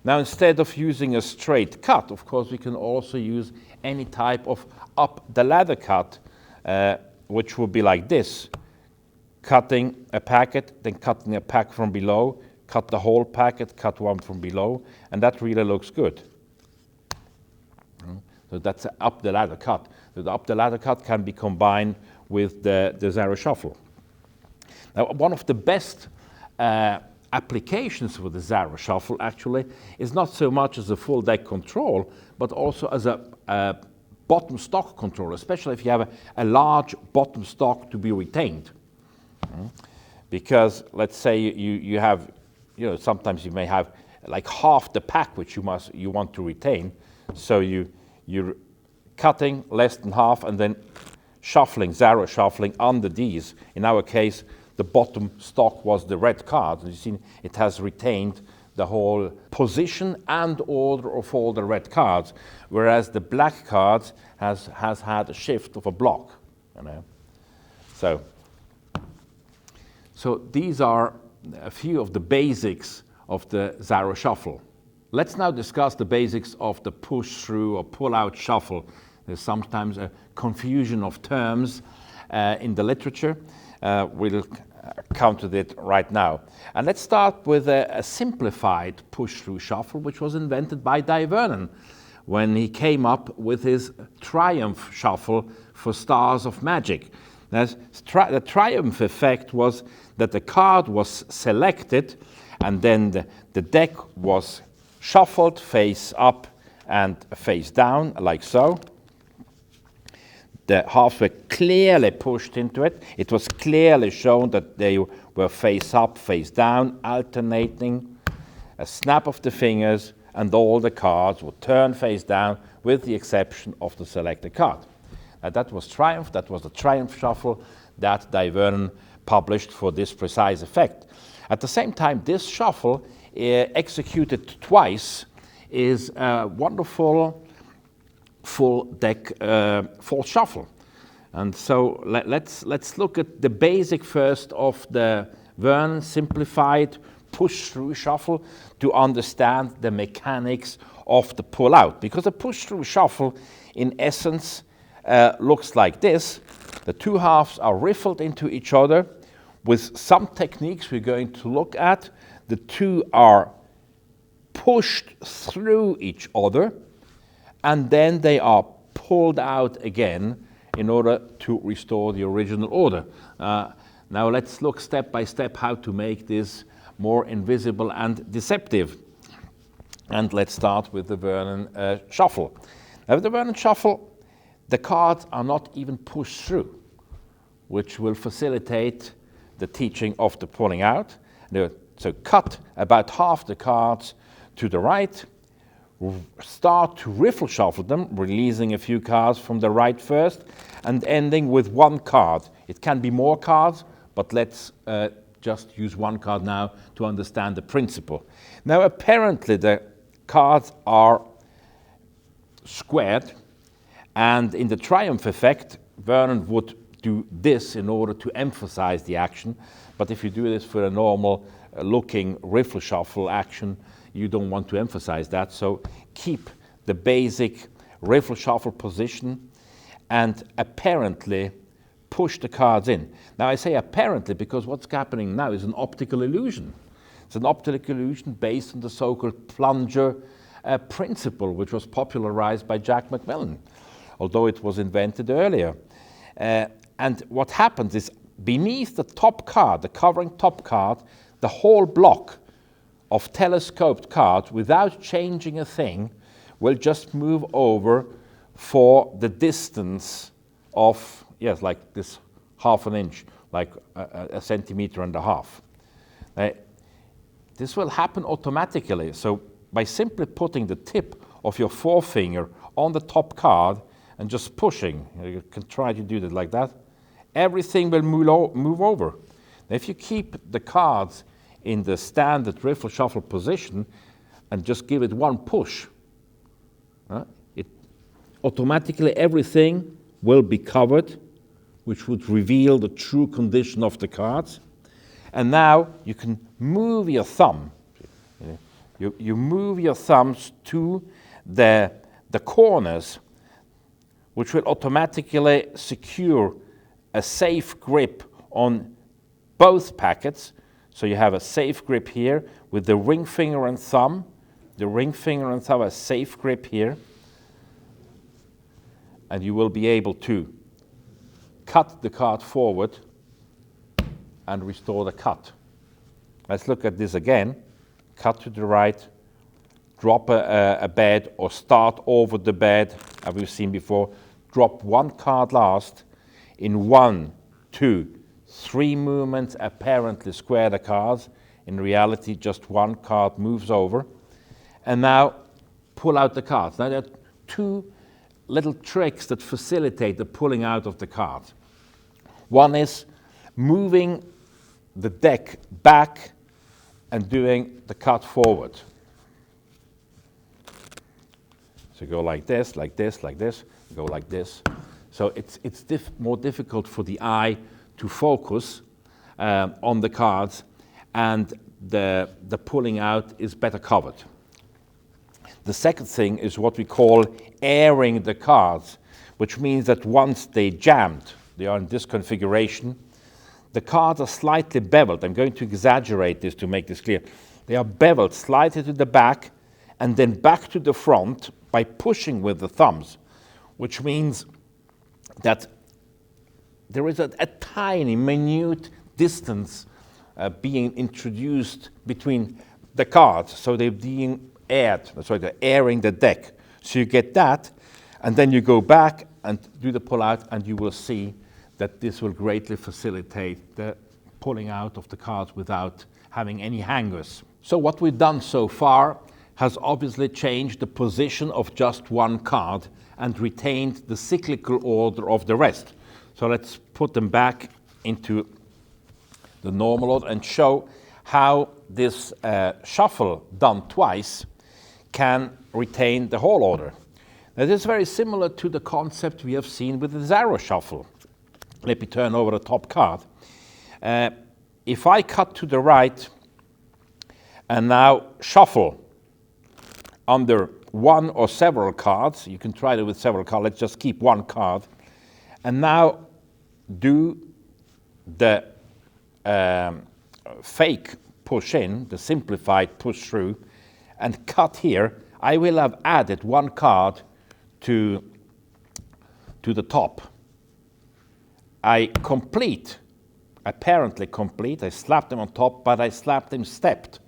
Now, instead of using a straight cut, of course, we can also use any type of up the ladder cut, which would be like this. Cutting a packet, then cutting a pack from below, cut the whole packet, cut one from below, and that really looks good. So that's an up the ladder cut. So the up the ladder cut can be combined with the Zarrow Shuffle. Now, one of the best applications for the Zarrow Shuffle actually is not so much as a full deck control, but also as a bottom stock control, especially if you have a large bottom stock to be retained. Because let's say you have, sometimes you may have like half the pack which you want to retain, so you're cutting less than half and then shuffling, Zarrow shuffling under these. In our case, the bottom stock was the red card. You see, it has retained the whole position and order of all the red cards, whereas the black cards has had a shift of a block. So these are a few of the basics of the Zarrow Shuffle. Let's now discuss the basics of the push-through or pull-out shuffle. There's sometimes a confusion of terms in the literature. We'll counter it right now. And let's start with a simplified push-through shuffle, which was invented by Vernon when he came up with his Triumph Shuffle for Stars of Magic. Now, the Triumph effect was that the card was selected and then the deck was shuffled face up and face down, like so. The halves were clearly pushed into it. It was clearly shown that they were face up, face down, alternating. A snap of the fingers, and all the cards would turn face down, with the exception of the selected card. That was Triumph. That was the Triumph Shuffle that Vernon published for this precise effect. At the same time, this shuffle, executed twice, is a wonderful full deck false shuffle. And so let's look at the basic first of the Vernon simplified push-through shuffle to understand the mechanics of the pull-out. Because the push-through shuffle, in essence, looks like this. The two halves are riffled into each other with some techniques we're going to look at. The two are pushed through each other, and then they are pulled out again in order to restore the original order. Now let's look step by step how to make this more invisible and deceptive. And let's start with the Vernon Shuffle. Now with the Vernon Shuffle, the cards are not even pushed through, which will facilitate the teaching of the pulling out. So cut about half the cards to the right, start to riffle shuffle them, releasing a few cards from the right first, and ending with one card. It can be more cards, but let's just use one card now to understand the principle. Now apparently the cards are squared, and in the triumph effect, Vernon would do this in order to emphasize the action, but if you do this for a normal looking riffle shuffle action, you don't want to emphasize that, so keep the basic riffle shuffle position and apparently push the cards in. Now I say apparently because what's happening now is an optical illusion. It's an optical illusion based on the so-called plunger principle, which was popularized by Jack Macmillan, although it was invented earlier. And what happens is beneath the top card, the covering top card, the whole block of telescoped cards, without changing a thing, will just move over for the distance of, yes, like this half an inch, like a centimeter and a half. This will happen automatically. So by simply putting the tip of your forefinger on the top card and just pushing, you can try to do that like that, everything will move over. Now, if you keep the cards in the standard riffle shuffle position and just give it one push, it automatically everything will be covered, which would reveal the true condition of the cards. And now you can move your thumb. You move your thumbs to the corners, which will automatically secure a safe grip on both packets. So you have a safe grip here with the ring finger and thumb. The ring finger and thumb, a safe grip here. And you will be able to cut the card forward and restore the cut. Let's look at this again. Cut to the right, drop a bed or start over the bed, as we've seen before. Drop one card last. In 1, 2, 3 movements, apparently square the cards. In reality, just one card moves over. And now pull out the cards. Now there are 2 little tricks that facilitate the pulling out of the cards. One is moving the deck back and doing the cut forward. So go like this, like this, like this, go like this. So it's more difficult for the eye to focus on the cards, and the pulling out is better covered. The second thing is what we call airing the cards, which means that once they jammed, they are in this configuration, the cards are slightly beveled. I'm going to exaggerate this to make this clear. They are beveled slightly to the back and then back to the front by pushing with the thumbs, which means that there is a tiny, minute distance being introduced between the cards. So they're being aired, sorry, they're airing the deck. So you get that, and then you go back and do the pull out, and you will see that this will greatly facilitate the pulling out of the cards without having any hangers. So what we've done so far has obviously changed the position of just one card and retained the cyclical order of the rest. So let's put them back into the normal order and show how this shuffle done twice can retain the whole order. Now this is very similar to the concept we have seen with the Zarrow Shuffle. Let me turn over the top card. If I cut to the right and now shuffle under one or several cards, you can try it with several cards, let's just keep one card, and now do the fake push in, the simplified push through, and cut here, I will have added one card to the top. I complete, apparently complete, I slap them on top, but I slap them stepped,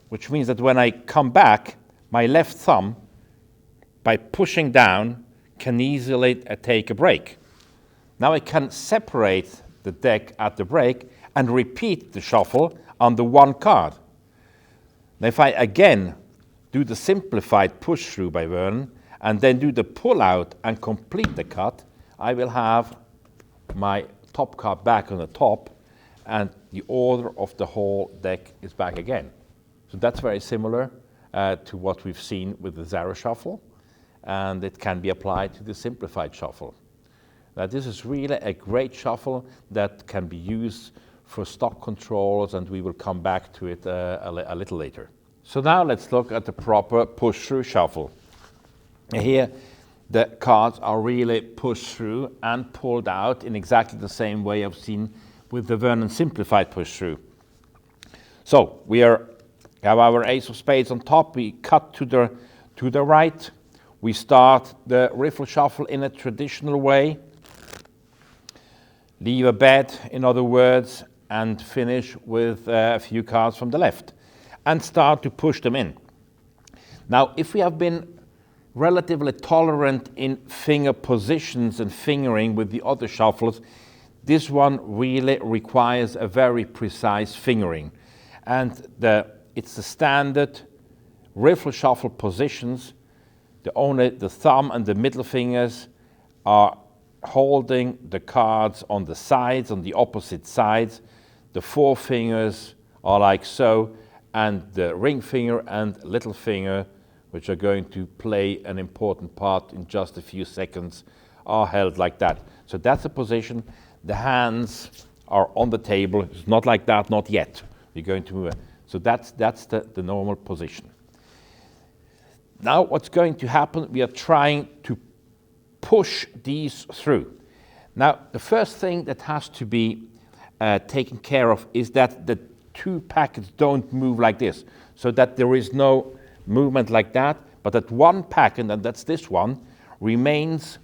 which means that when I come back, my left thumb, by pushing down, can easily take a break. Now I can separate the deck at the break and repeat the shuffle on the one card. Now if I again do the simplified push through by Vernon and then do the pull out and complete the cut, I will have my top card back on the top and the order of the whole deck is back again. So that's very similar to what we've seen with the Zarrow Shuffle. and it can be applied to the simplified shuffle. Now this is really a great shuffle that can be used for stock controls, and we will come back to it a little later. So now let's look at the proper push-through shuffle. Here the cards are really pushed through and pulled out in exactly the same way I've seen with the Vernon simplified push-through. So we have our ace of spades on top, we cut to the right, we start the riffle shuffle in a traditional way, leave a bed, in other words, and finish with a few cards from the left, and start to push them in. Now, if we have been relatively tolerant in finger positions and fingering with the other shuffles, this one really requires a very precise fingering. And it's the standard riffle shuffle positions. Only the thumb and the middle fingers are holding the cards on the sides, on the opposite sides. The four fingers are like so, and the ring finger and little finger, which are going to play an important part in just a few seconds, are held like that. So that's the position. The hands are on the table. It's not like that, not yet. You're going to move it. So that's the normal position. Now what's going to happen, we are trying to push these through. Now the first thing that has to be taken care of is that the two packets don't move like this, so that there is no movement like that, but that one packet, and that's this one, remains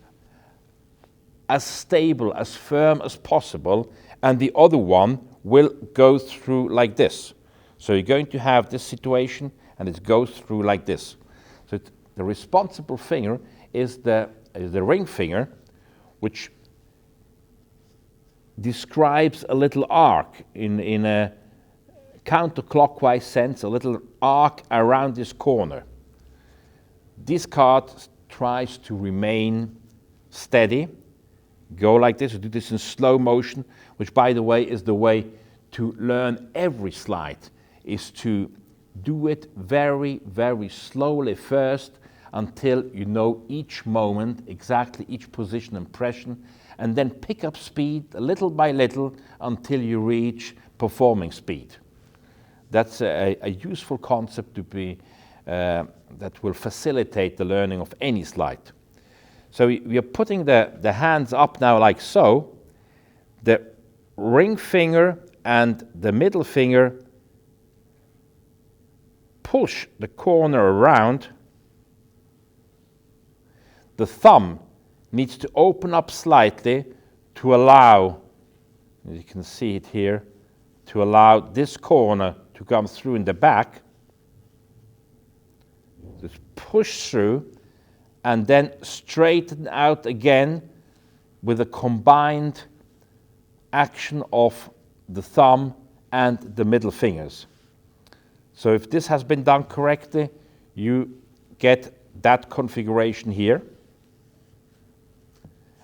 as stable, as firm as possible, and the other one will go through like this. So you're going to have this situation, and it goes through like this. So the responsible finger is the ring finger, which describes a little arc in a counterclockwise sense, a little arc around this corner. This card tries to remain steady, go like this, do this in slow motion, which by the way is the way to learn every slide, is to do it very, very slowly first until you know each moment, exactly each position and impression, and then pick up speed little by little until you reach performing speed. That's a useful concept to be, that will facilitate the learning of any slide. So we are putting the hands up now like so. The ring finger and the middle finger push the corner around. The thumb needs to open up slightly to allow, as you can see it here, to allow this corner to come through in the back. Just push through and then straighten out again with a combined action of the thumb and the middle fingers. So if this has been done correctly, you get that configuration here.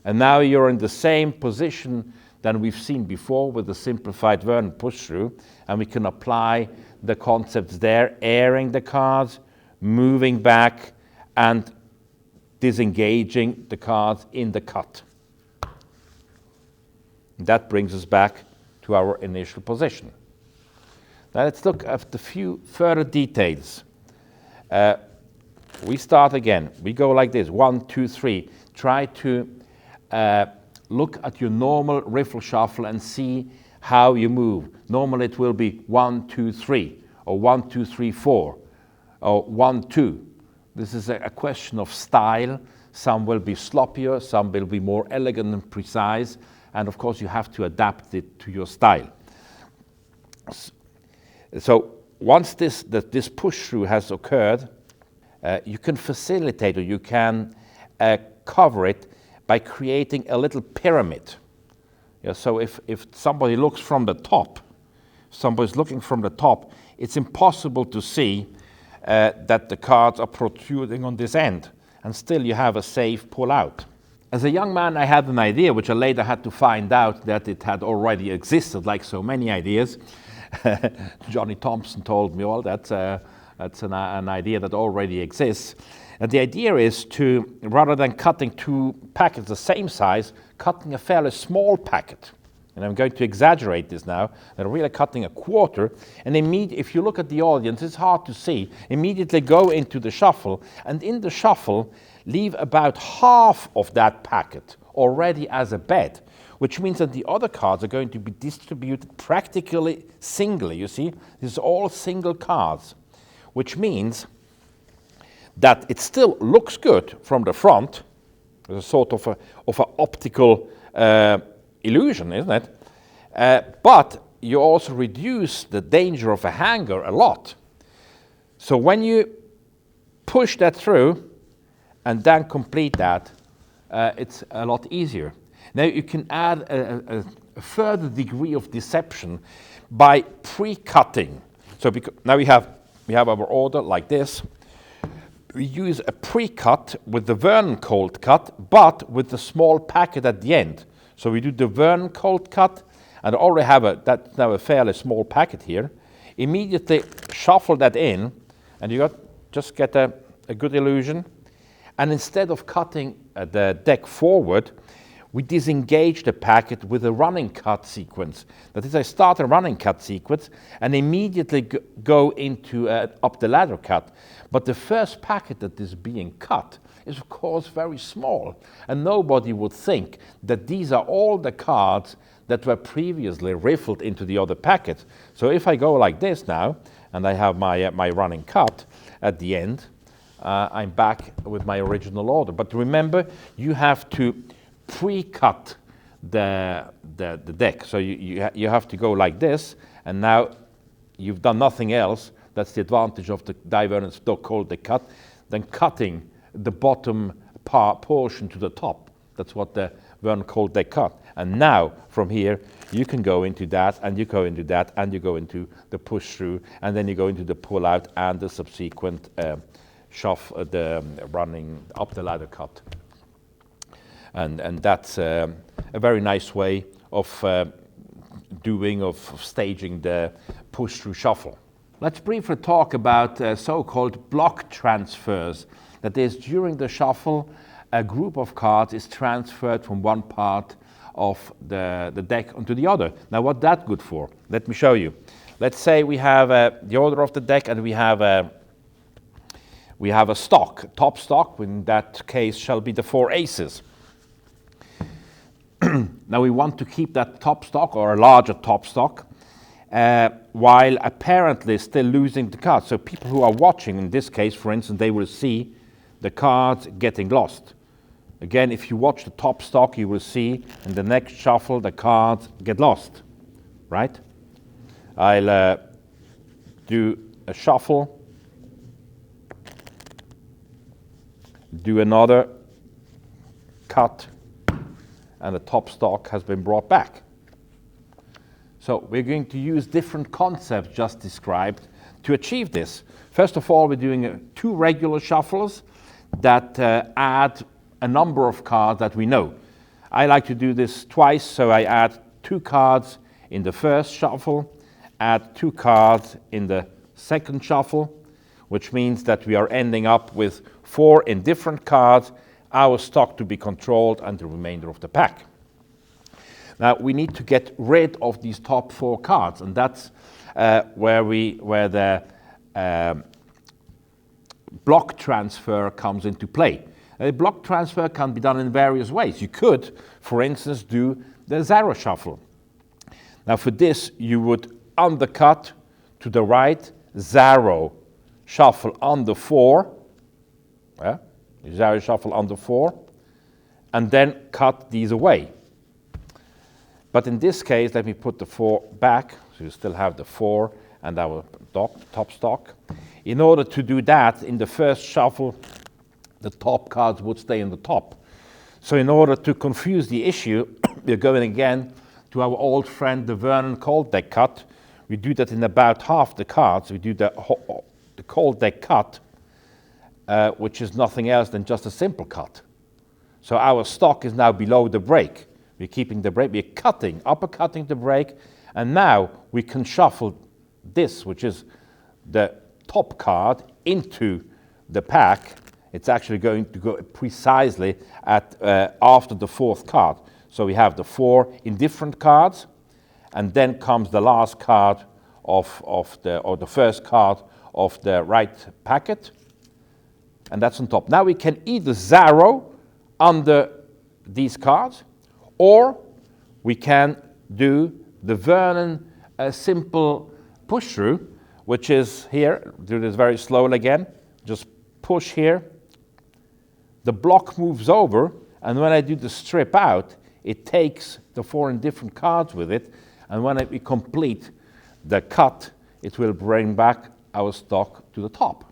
And now you're in the same position than we've seen before with the simplified Vernon push-through, and we can apply the concepts there, airing the cards, moving back, and disengaging the cards in the cut. That brings us back to our initial position. Now let's look at a few further details. We start again. We go like this, 1, 2, 3. Try to look at your normal riffle shuffle and see how you move. Normally it will be 1, 2, 3, or 1, 2, 3, 4, or 1, 2. This is a question of style. Some will be sloppier, some will be more elegant and precise, and of course you have to adapt it to your style. So once this push-through has occurred, you can facilitate, or you can cover it by creating a little pyramid. Yeah, so if somebody looks from the top, somebody's looking from the top, it's impossible to see that the cards are protruding on this end, and still you have a safe pull out. As a young man, I had an idea, which I later had to find out that it had already existed, like so many ideas. Johnny Thompson told me, well, that's an idea that already exists. And the idea is to, rather than cutting two packets the same size, cutting a fairly small packet. And I'm going to exaggerate this now. They're really cutting a quarter. And if you look at the audience, it's hard to see. Immediately go into the shuffle, and in the shuffle, leave about half of that packet already as a bed, which means that the other cards are going to be distributed practically singly. You see, this is all single cards, which means that it still looks good from the front. There's a sort of an optical illusion, isn't it? But you also reduce the danger of a hanger a lot. So when you push that through and then complete that, it's a lot easier. Now you can add a further degree of deception by pre-cutting. So now we have our order like this. We use a pre-cut with the Vernon cold cut, but with the small packet at the end. So we do the Vernon cold cut, and I already have that's now a fairly small packet here. Immediately shuffle that in, and you just get a good illusion. And instead of cutting the deck forward, we disengage the packet with a running cut sequence. That is, I start a running cut sequence and immediately go into up the ladder cut. But the first packet that is being cut is of course very small, and nobody would think that these are all the cards that were previously riffled into the other packet. So if I go like this now, and I have my running cut at the end, I'm back with my original order. But remember, you have to pre-cut the deck. So you have to go like this, and now you've done nothing else. That's the advantage of the die-Vernon stock cold deck cut, then cutting the bottom portion to the top. That's what the Vernon cold deck cut. And now from here you can go into that, and you go into that, and you go into the push through, and then you go into the pull out and the subsequent shuffle, the running up the ladder cut. And that's a very nice way of staging the push-through shuffle. Let's briefly talk about so-called block transfers. That is, during the shuffle, a group of cards is transferred from one part of the deck onto the other. Now, what's that good for? Let me show you. Let's say we have the order of the deck, and we have a stock, top stock, in that case shall be the 4 aces. Now we want to keep that top stock, or a larger top stock, while apparently still losing the cards. So people who are watching, in this case, for instance, they will see the cards getting lost. Again, if you watch the top stock, you will see in the next shuffle the cards get lost, right? I'll do a shuffle, do another cut, and the top stock has been brought back. So we're going to use different concepts just described to achieve this. First of all, we're doing 2 regular shuffles that add a number of cards that we know. I like to do this twice, so I add 2 cards in the first shuffle, add 2 cards in the second shuffle, which means that we are ending up with 4 indifferent cards, our stock to be controlled, and the remainder of the pack. Now we need to get rid of these top 4 cards, and that's where the block transfer comes into play. A block transfer can be done in various ways. You could, for instance, do the Zarrow Shuffle. Now for this, you would undercut to the right, Zarrow Shuffle on the 4. Yeah? Zarrow Shuffle on the 4, and then cut these away. But in this case, let me put the 4 back, so you still have the 4 and our top stock. In order to do that, in the first shuffle, the top cards would stay in the top. So in order to confuse the issue, we're going again to our old friend, the Vernon cold deck cut. We do that in about half the cards. We do the cold deck cut, which is nothing else than just a simple cut. So our stock is now below the break. We're keeping the break, we're uppercutting the break, and now we can shuffle this, which is the top card, into the pack, It's actually going to go precisely at after the fourth card. So we have the 4 indifferent cards, and then comes the last card of the first card of the right packet, and that's on top. Now we can either Zarrow under these cards, or we can do the Vernon simple push through, which is here. Do this very slowly again. Just push here. The block moves over, and when I do the strip out, it takes the 4 indifferent cards with it, and when we complete the cut, it will bring back our stock to the top.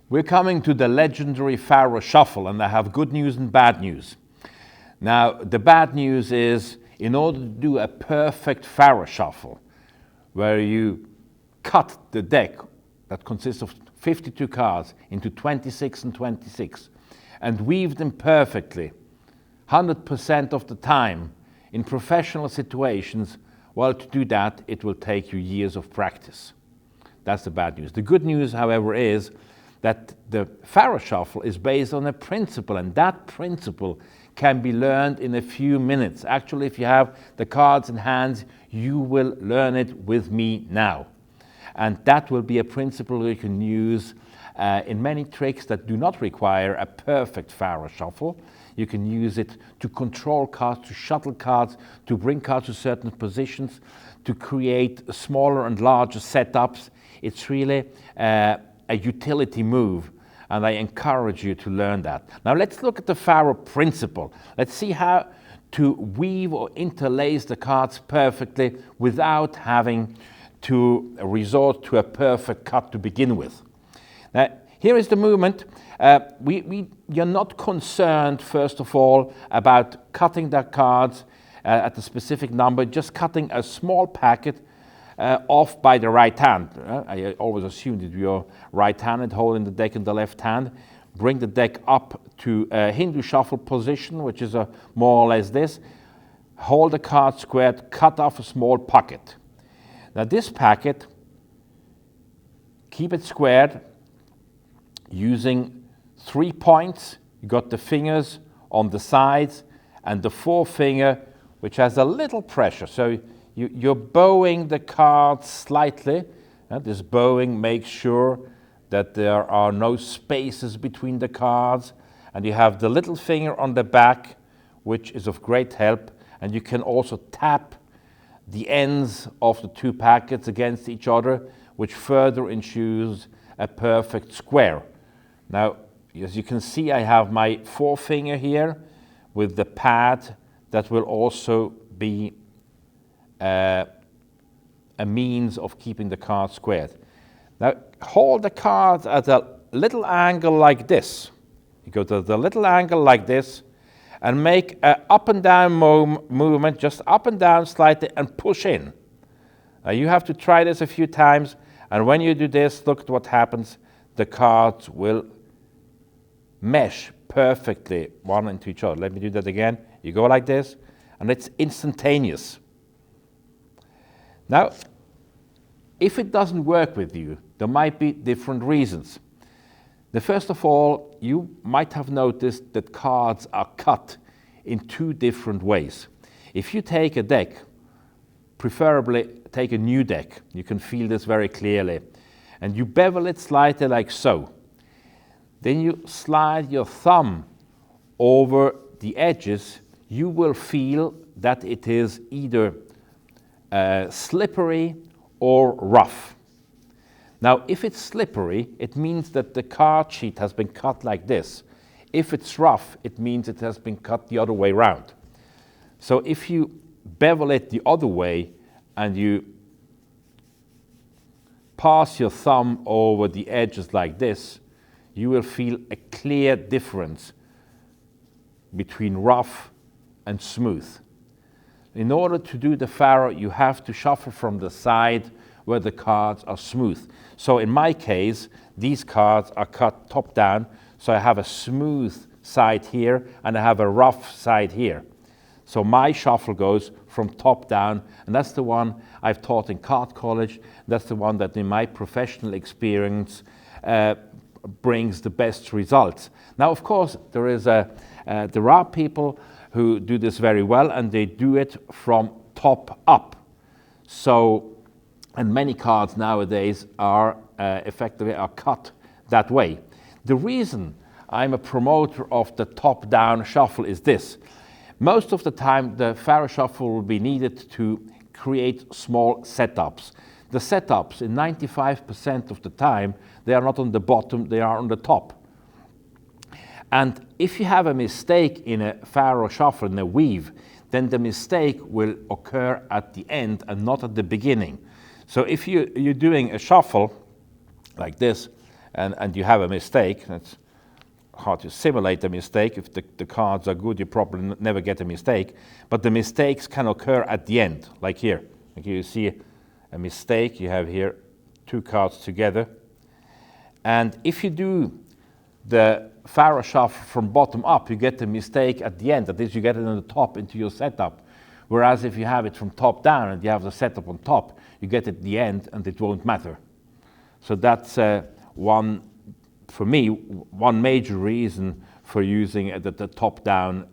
We're coming to the legendary FARO Shuffle, and I have good news and bad news. Now, the bad news is, in order to do a perfect FARO Shuffle, where you cut the deck that consists of 52 cards into 26 and 26, and weave them perfectly, 100% of the time, in professional situations, well, to do that, it will take you years of practice. That's the bad news. The good news, however, is that the FARO Shuffle is based on a principle, and that principle can be learned in a few minutes. Actually, if you have the cards in hand, you will learn it with me now. And that will be a principle you can use in many tricks that do not require a perfect FARO Shuffle. You can use it to control cards, to shuttle cards, to bring cards to certain positions, to create smaller and larger setups. It's really a utility move, and I encourage you to learn that. Now let's look at the FARO principle. Let's see how to weave or interlace the cards perfectly without having to resort to a perfect cut to begin with. Now, here is the movement. You're not concerned, first of all, about cutting the cards at a specific number, just cutting a small packet off by the right hand. I always assume that you're right-handed, holding the deck in the left hand. Bring the deck up to a Hindu shuffle position, which is more or less this. Hold the card squared, cut off a small pocket. Now this packet, keep it squared using 3 points. You got the fingers on the sides and the forefinger, which has a little pressure. So you're bowing the card slightly. This bowing makes sure that there are no spaces between the cards. And you have the little finger on the back, which is of great help. And you can also tap the ends of the 2 packets against each other, which further ensures a perfect square. Now, as you can see, I have my forefinger here with the pad that will also be a means of keeping the card squared. Now, hold the cards at a little angle like this. You go to the little angle like this and make an up and down movement, just up and down slightly, and push in. Now, you have to try this a few times, and when you do this, look at what happens. The cards will mesh perfectly one into each other. Let me do that again. You go like this, and it's instantaneous. Now, if it doesn't work with you, there might be different reasons. First of all, you might have noticed that cards are cut in 2 different ways. If you take a deck, preferably take a new deck, you can feel this very clearly, and you bevel it slightly like so. Then you slide your thumb over the edges, you will feel that it is either slippery or rough. Now, if it's slippery, it means that the card sheet has been cut like this. If it's rough, it means it has been cut the other way around. So if you bevel it the other way and you pass your thumb over the edges like this, you will feel a clear difference between rough and smooth. In order to do the FARO, you have to shuffle from the side where the cards are smooth. So in my case, these cards are cut top down, so I have a smooth side here and I have a rough side here. So my shuffle goes from top down, and that's the one I've taught in card college. That's the one that in my professional experience brings the best results. Now, of course, there are people who do this very well, and they do it from top up. So, and many cards nowadays are effectively cut that way. The reason I'm a promoter of the top-down shuffle is this. Most of the time, the FARO shuffle will be needed to create small setups. The setups, in 95% of the time, they are not on the bottom, they are on the top. And if you have a mistake in a FARO shuffle, in a weave, then the mistake will occur at the end and not at the beginning. So if you're doing a shuffle like this, and you have a mistake, that's hard to simulate a mistake. If the cards are good, you probably never get a mistake. But the mistakes can occur at the end, like here. Like you see a mistake, you have here two cards together. And if you do the FARO shuffle from bottom up, you get the mistake at the end. That is, you get it on the top into your setup. Whereas if you have it from top down and you have the setup on top, you get it at the end and it won't matter. So that's for me, one major reason for using the top-down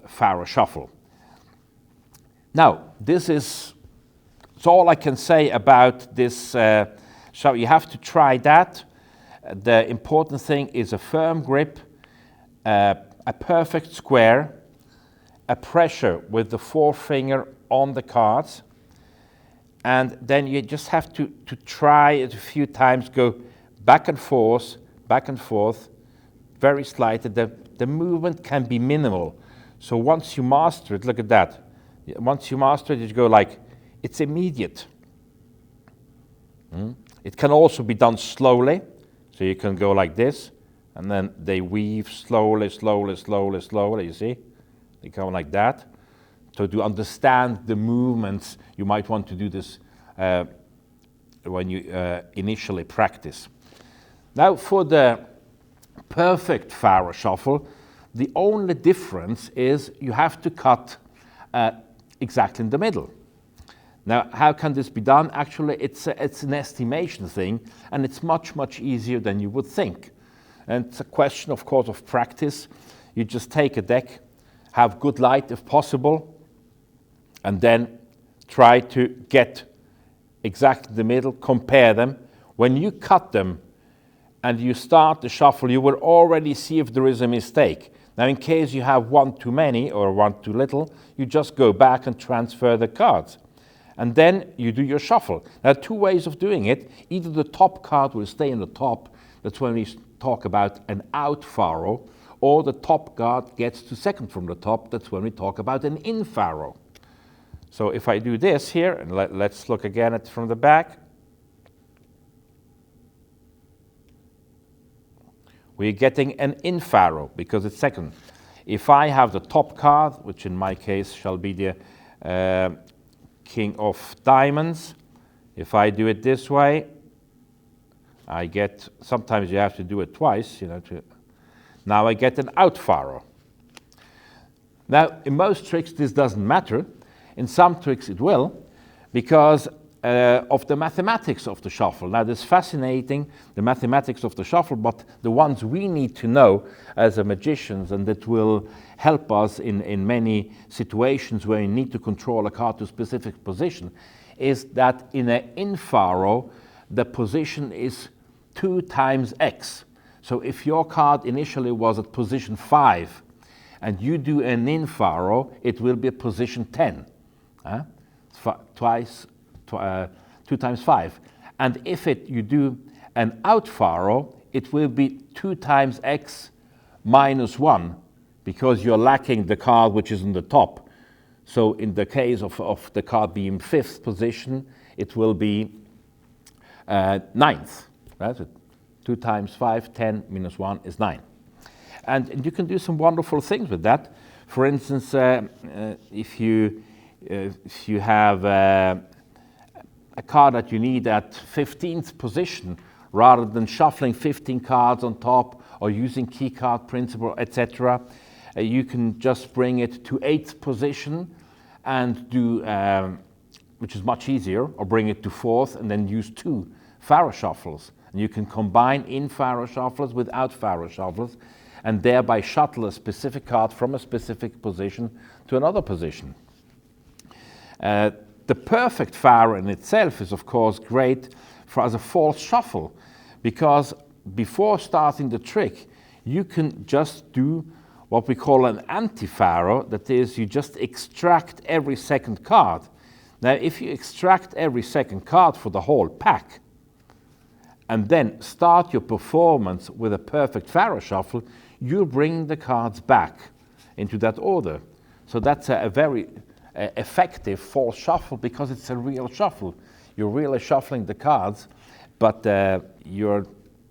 FARO shuffle. Now, this is all I can say about this shuffle. You have to try that. The important thing is a firm grip, a perfect square, a pressure with the forefinger on the cards, and then you just have to try it a few times, go back and forth, very slightly. The movement can be minimal. So once you master it, look at that. Once you master it, you go like, it's immediate. It can also be done slowly. So you can go like this, and then they weave slowly, you see? They go like that. So to understand the movements, you might want to do this when you initially practice. Now for the perfect FARO shuffle, the only difference is you have to cut exactly in the middle. Now, how can this be done? Actually, it's an estimation thing, and it's much easier than you would think. And it's a question, of course, of practice. You just take a deck, have good light if possible, and then try to get exactly the middle, compare them. When you cut them and you start the shuffle, you will already see if there is a mistake. Now, in case you have one too many or one too little, you just go back and transfer the cards. And then you do your shuffle. There are two ways of doing it. Either the top card will stay in the top, that's when we talk about an out FARO, or the top card gets to second from the top, that's when we talk about an in FARO. So if I do this here, and let's look again at from the back, we're getting an in FARO because it's second. If I have the top card, which in my case shall be the King of Diamonds, if I do it this way, I get, sometimes you have to do it twice, now I get an out FARO. Now, in most tricks this doesn't matter. In some tricks it will, because of the mathematics of the shuffle. Now, this is fascinating, the mathematics of the shuffle, but the ones we need to know as a magicians, and that will help us in many situations where you need to control a card to a specific position, is that in an in FARO, the position is 2 times X. So if your card initially was at position 5, and you do an in FARO, it will be at position 10. 2 times 5. And if you do an out FARO, it will be 2 times X minus 1, because you're lacking the card which is on the top. So in the case of the card being 5th position, it will be 9th. Right? 2 times 5, 10 minus 1 is 9. And you can do some wonderful things with that. For instance, if you have a card that you need at 15th position, rather than shuffling 15 cards on top or using key card principle, etc., you can just bring it to 8th position and do, which is much easier, or bring it to 4th and then use 2 FARO shuffles. And you can combine in FARO shuffles with out FARO shuffles and thereby shuttle a specific card from a specific position to another position. The perfect FARO in itself is of course great as a false shuffle, because before starting the trick you can just do what we call an anti-FARO, that is, you just extract every second card. Now if you extract every second card for the whole pack and then start your performance with a perfect FARO shuffle, you bring the cards back into that order. So that's a very effective false shuffle, because it's a real shuffle. You're really shuffling the cards, but you're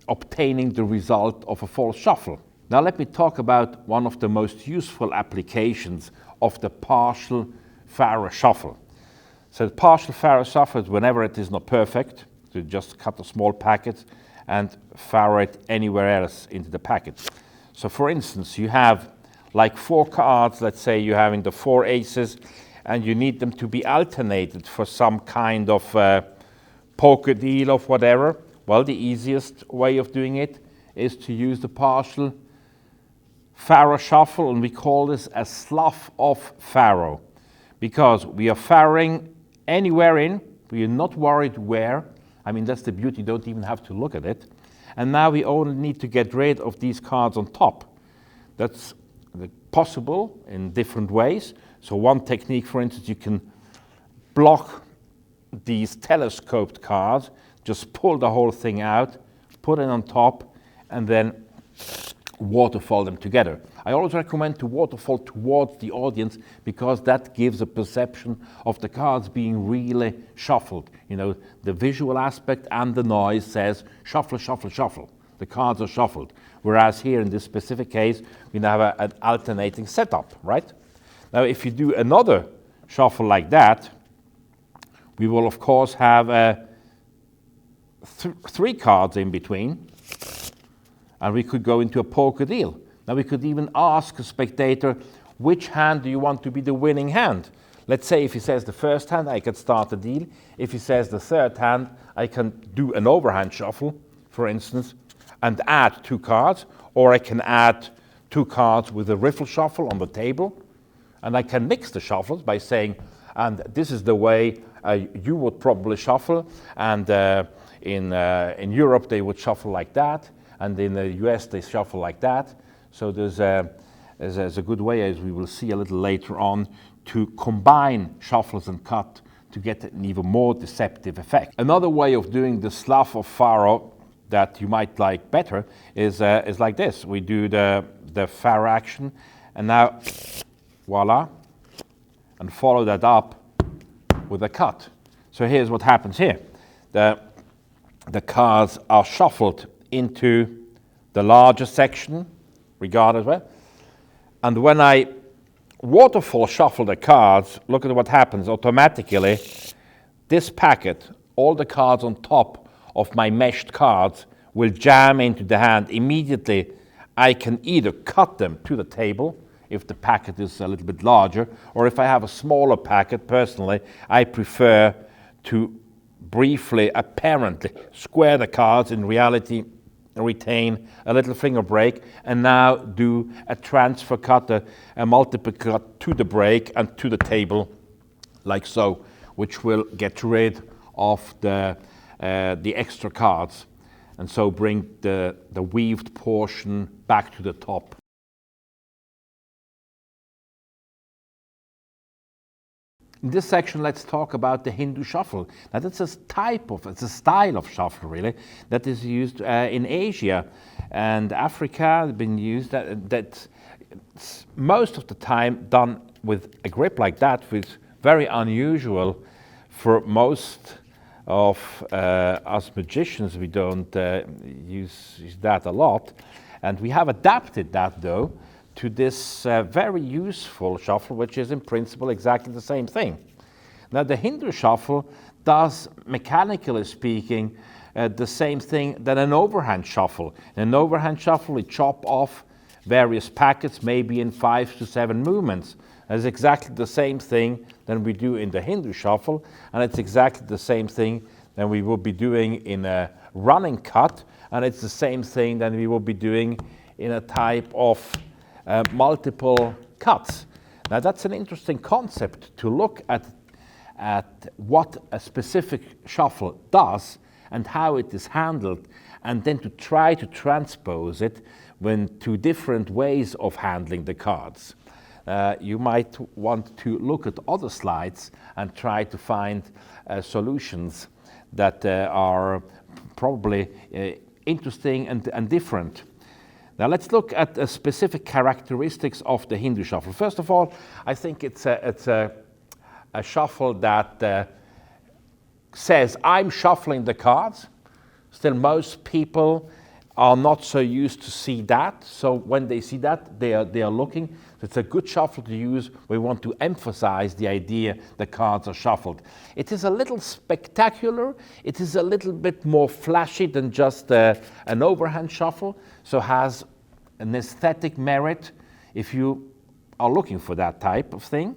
obtaining the result of a false shuffle. Now let me talk about one of the most useful applications of the partial FARO shuffle. So the partial FARO shuffle is whenever it is not perfect, so you just cut a small packet and FARO it anywhere else into the packet. So for instance, you have like 4 cards, let's say you have in the 4 aces, and you need them to be alternated for some kind of poker deal of whatever. Well, the easiest way of doing it is to use the partial FARO shuffle, and we call this a slough of FARO, because we are FAROing anywhere in, we are not worried where. I mean, that's the beauty, you don't even have to look at it. And now we only need to get rid of these cards on top. That's possible in different ways. So one technique, for instance, you can block these telescoped cards, just pull the whole thing out, put it on top, and then waterfall them together. I always recommend to waterfall towards the audience, because that gives a perception of the cards being really shuffled. You know, the visual aspect and the noise says shuffle, shuffle, shuffle. The cards are shuffled. Whereas here in this specific case, we now have an alternating setup, right? Now, if you do another shuffle like that, we will of course have 3 cards in between, and we could go into a poker deal. Now we could even ask a spectator, which hand do you want to be the winning hand? Let's say if he says the first hand, I can start the deal. If he says the third hand, I can do an overhand shuffle, for instance, and add 2 cards, or I can add 2 cards with a riffle shuffle on the table, and I can mix the shuffles by saying, and this is the way you would probably shuffle, and in Europe they would shuffle like that, and in the US they shuffle like that. So there's a good way, as we will see a little later on, to combine shuffles and cut to get an even more deceptive effect. Another way of doing the slough of FARO that you might like better is like this. We do the FARO action, and now voila, and follow that up with a cut. So here's what happens here. The cards are shuffled into the larger section, regardless where. And when I waterfall shuffle the cards, look at what happens. Automatically, this packet, all the cards on top of my meshed cards, will jam into the hand. Immediately, I can either cut them to the table, if the packet is a little bit larger, or if I have a smaller packet, personally, I prefer to briefly, apparently, square the cards, in reality, retain a little finger break, and now do a transfer cut, a multiple cut to the break and to the table, like so, which will get rid of the extra cards, and so bring the weaved portion back to the top. In this section, let's talk about the Hindu shuffle. Now, that's a style of shuffle, really, that is used in Asia and Africa. Been used that's most of the time done with a grip like that, which is very unusual for most of us magicians. We don't use that a lot, and we have adapted that though to this very useful shuffle, which is in principle exactly the same thing. Now, the Hindu shuffle does, mechanically speaking, the same thing that an overhand shuffle. In an overhand shuffle, we chop off various packets, maybe in 5 to 7 movements. That's exactly the same thing that we do in the Hindu shuffle, and it's exactly the same thing that we will be doing in a running cut, and it's the same thing that we will be doing in a type of multiple cuts. Now that's an interesting concept to look at what a specific shuffle does and how it is handled, and then to try to transpose it to different ways of handling the cards. You might want to look at other slides and try to find solutions that are probably interesting and different. Now let's look at the specific characteristics of the Hindu shuffle. First of all, I think it's a shuffle that says, I'm shuffling the cards. Still, most people are not so used to see that. So when they see that, they are looking. So it's a good shuffle to use. We want to emphasize the idea the cards are shuffled. It is a little spectacular. It is a little bit more flashy than just an overhand shuffle. So has an aesthetic merit if you are looking for that type of thing.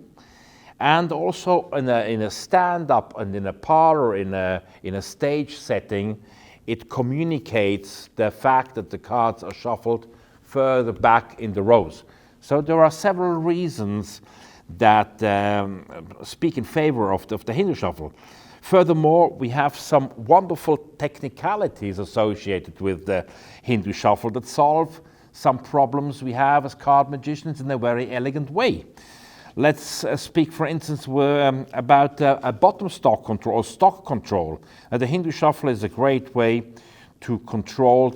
And also in a stand-up and in a parlor, in a stage setting, it communicates the fact that the cards are shuffled further back in the rows. So there are several reasons that speak in favor of the Hindu shuffle. Furthermore, we have some wonderful technicalities associated with the Hindu shuffle that solve some problems we have as card magicians in a very elegant way. Let's speak, for instance, about a bottom stock control or stock control. The Hindu shuffle is a great way to control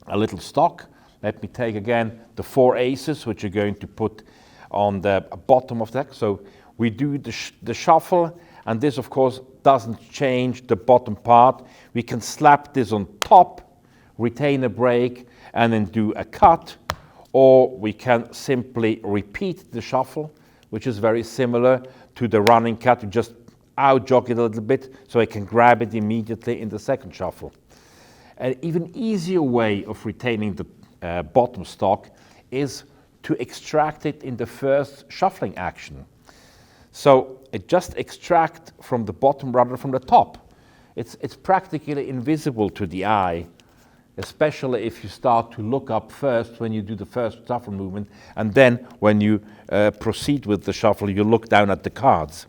a little stock. Let me take again the 4 aces, which you're going to put on the bottom of the deck. So we do the shuffle, and this, of course, doesn't change the bottom part. We can slap this on top, retain a break, and then do a cut. Or we can simply repeat the shuffle, which is very similar to the running cut. You just out-jog it a little bit so I can grab it immediately in the second shuffle. An even easier way of retaining the bottom stock is to extract it in the first shuffling action. So it just extract from the bottom rather than from the top. It's practically invisible to the eye, especially if you start to look up first when you do the first shuffle movement, and then when you proceed with the shuffle, you look down at the cards.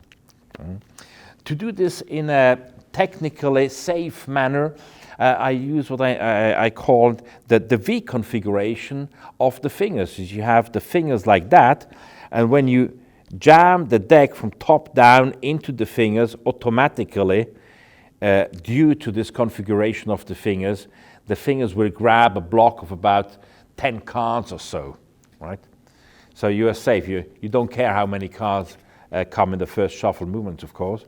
To do this in a technically safe manner, I use what I called the V configuration of the fingers. You have the fingers like that, and when you jam the deck from top down into the fingers, automatically, due to this configuration of the fingers will grab a block of about 10 cards or so, right? So you are safe. You don't care how many cards come in the first shuffle movement, of course,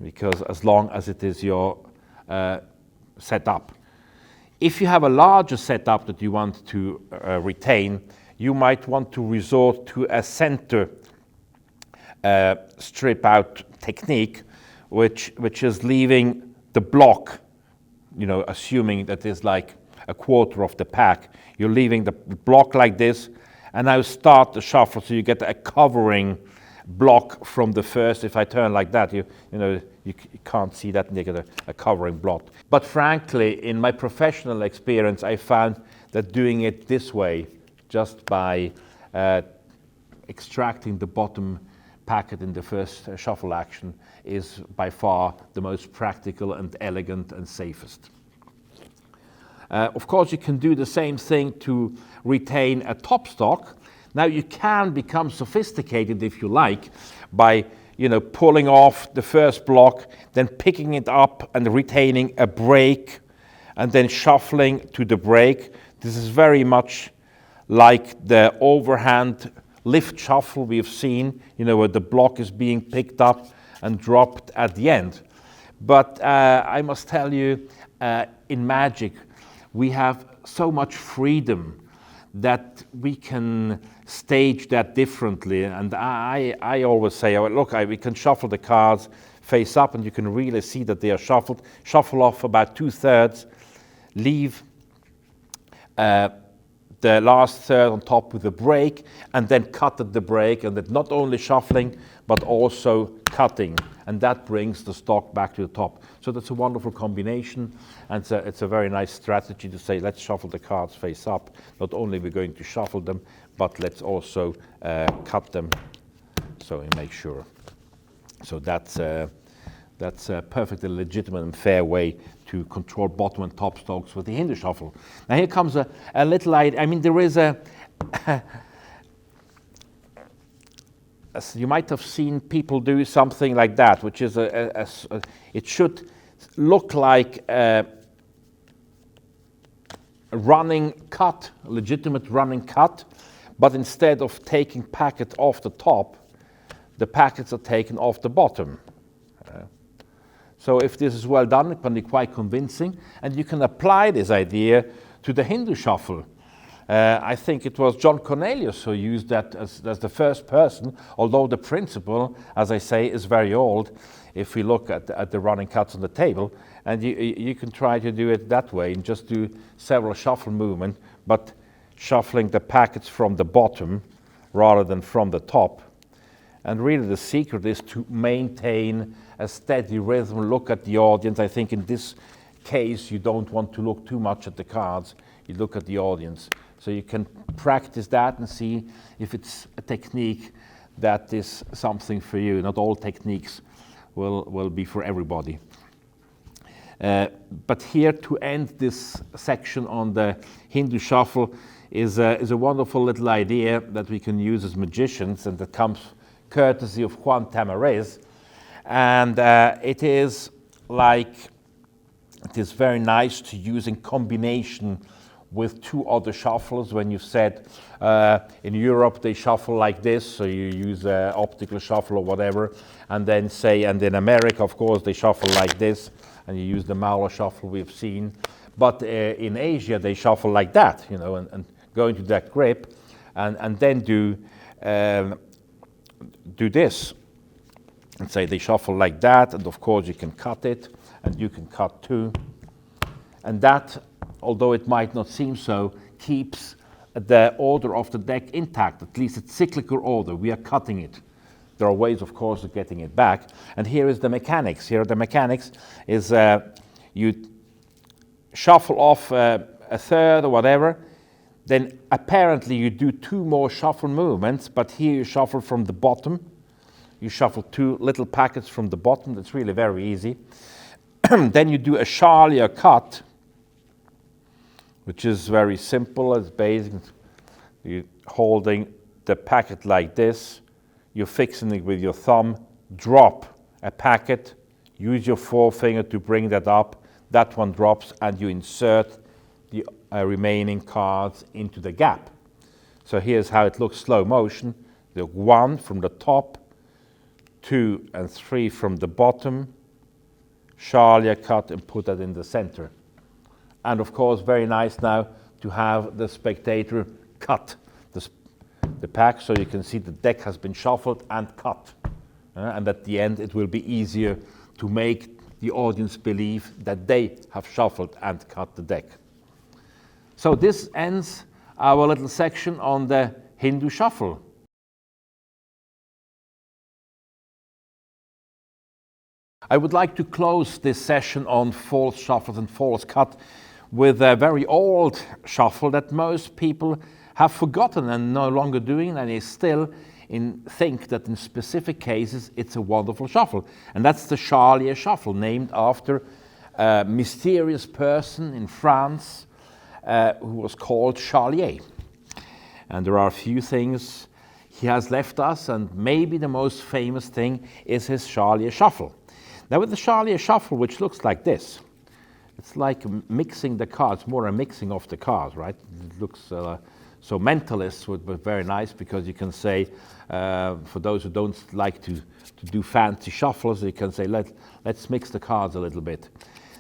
because as long as it is your setup. If you have a larger setup that you want to retain, you might want to resort to a center strip out technique, which is leaving the block, you know, assuming that is like a quarter of the pack. You're leaving the block like this, and now start the shuffle so you get a covering block from the first. If I turn like that, you can't see that, and you get a covering block. But frankly, in my professional experience, I found that doing it this way, just by extracting the bottom packet in the first shuffle action, is by far the most practical and elegant and safest. Of course, you can do the same thing to retain a top stock. Now you can become sophisticated if you like by pulling off the first block, then picking it up and retaining a break, and then shuffling to the break. This is very much like the overhand lift shuffle we have seen, where the block is being picked up and dropped at the end. But I must tell you, in Magic, we have so much freedom that we can stage that differently. And I always say, look, we can shuffle the cards face up, and you can really see that they are shuffled. Shuffle off about 2/3, leave the last third on top with a break, and then cut at the break, and that not only shuffling, but also cutting. And that brings the stock back to the top. So that's a wonderful combination, and it's a very nice strategy to say, let's shuffle the cards face up. Not only are we going to shuffle them, but let's also cut them, so we make sure. So that's a perfectly legitimate and fair way to control bottom and top stocks with the Hindu shuffle. Now here comes a little idea. I mean, there is you might have seen people do something like that, which is it should look like a running cut, a legitimate running cut, but instead of taking packet off the top, the packets are taken off the bottom. So if this is well done, it can be quite convincing, and you can apply this idea to the Hindu shuffle. I think it was John Cornelius who used that as the first person, although the principle, as I say, is very old. If we look at the running cuts on the table, and you can try to do it that way and just do several shuffle movements, but shuffling the packets from the bottom rather than from the top. And really the secret is to maintain a steady rhythm, look at the audience. I think in this case you don't want to look too much at the cards, you look at the audience. So you can practice that and see if it's a technique that is something for you. Not all techniques will be for everybody. But here to end this section on the Hindu shuffle is a wonderful little idea that we can use as magicians, and that comes courtesy of Juan Tamariz. And it is very nice to use in combination with two other shuffles. When you've said in Europe they shuffle like this, so you use Optical Shuffle or whatever, and then and in America, of course, they shuffle like this, and you use the Mauler Shuffle we've seen. But in Asia, they shuffle like that, you know, and go into that grip, and then do this. And say they shuffle like that, and of course you can cut it, and you can cut too. And that, although it might not seem so, keeps the order of the deck intact, at least its cyclical order. We are cutting it. There are ways, of course, of getting it back. And here is the mechanics. Here the mechanics is you shuffle off a third or whatever, then apparently you do two more shuffle movements, but here you shuffle from the bottom. You shuffle two little packets from the bottom. That's really very easy. Then you do a Charlier cut, which is very simple. It's basic. You're holding the packet like this. You're fixing it with your thumb. Drop a packet. Use your forefinger to bring that up. That one drops, and you insert the remaining cards into the gap. So here's how it looks slow motion. The 1 from the top, 2 and 3 from the bottom, Charlier cut, and put that in the center. And of course, very nice now to have the spectator cut the pack, so you can see the deck has been shuffled and cut. And at the end, it will be easier to make the audience believe that they have shuffled and cut the deck. So this ends our little section on the Hindu shuffle. I would like to close this session on false shuffles and false cut with a very old shuffle that most people have forgotten and no longer doing, and they still think that in specific cases it's a wonderful shuffle. And that's the Charlier Shuffle, named after a mysterious person in France who was called Charlier. And there are a few things he has left us, and maybe the most famous thing is his Charlier Shuffle. Now with the Charlier Shuffle, which looks like this, it's like mixing the cards, more a mixing of the cards, right? It looks, so mentalists would be very nice, because you can say, for those who don't like to do fancy shuffles, you can say, let's mix the cards a little bit.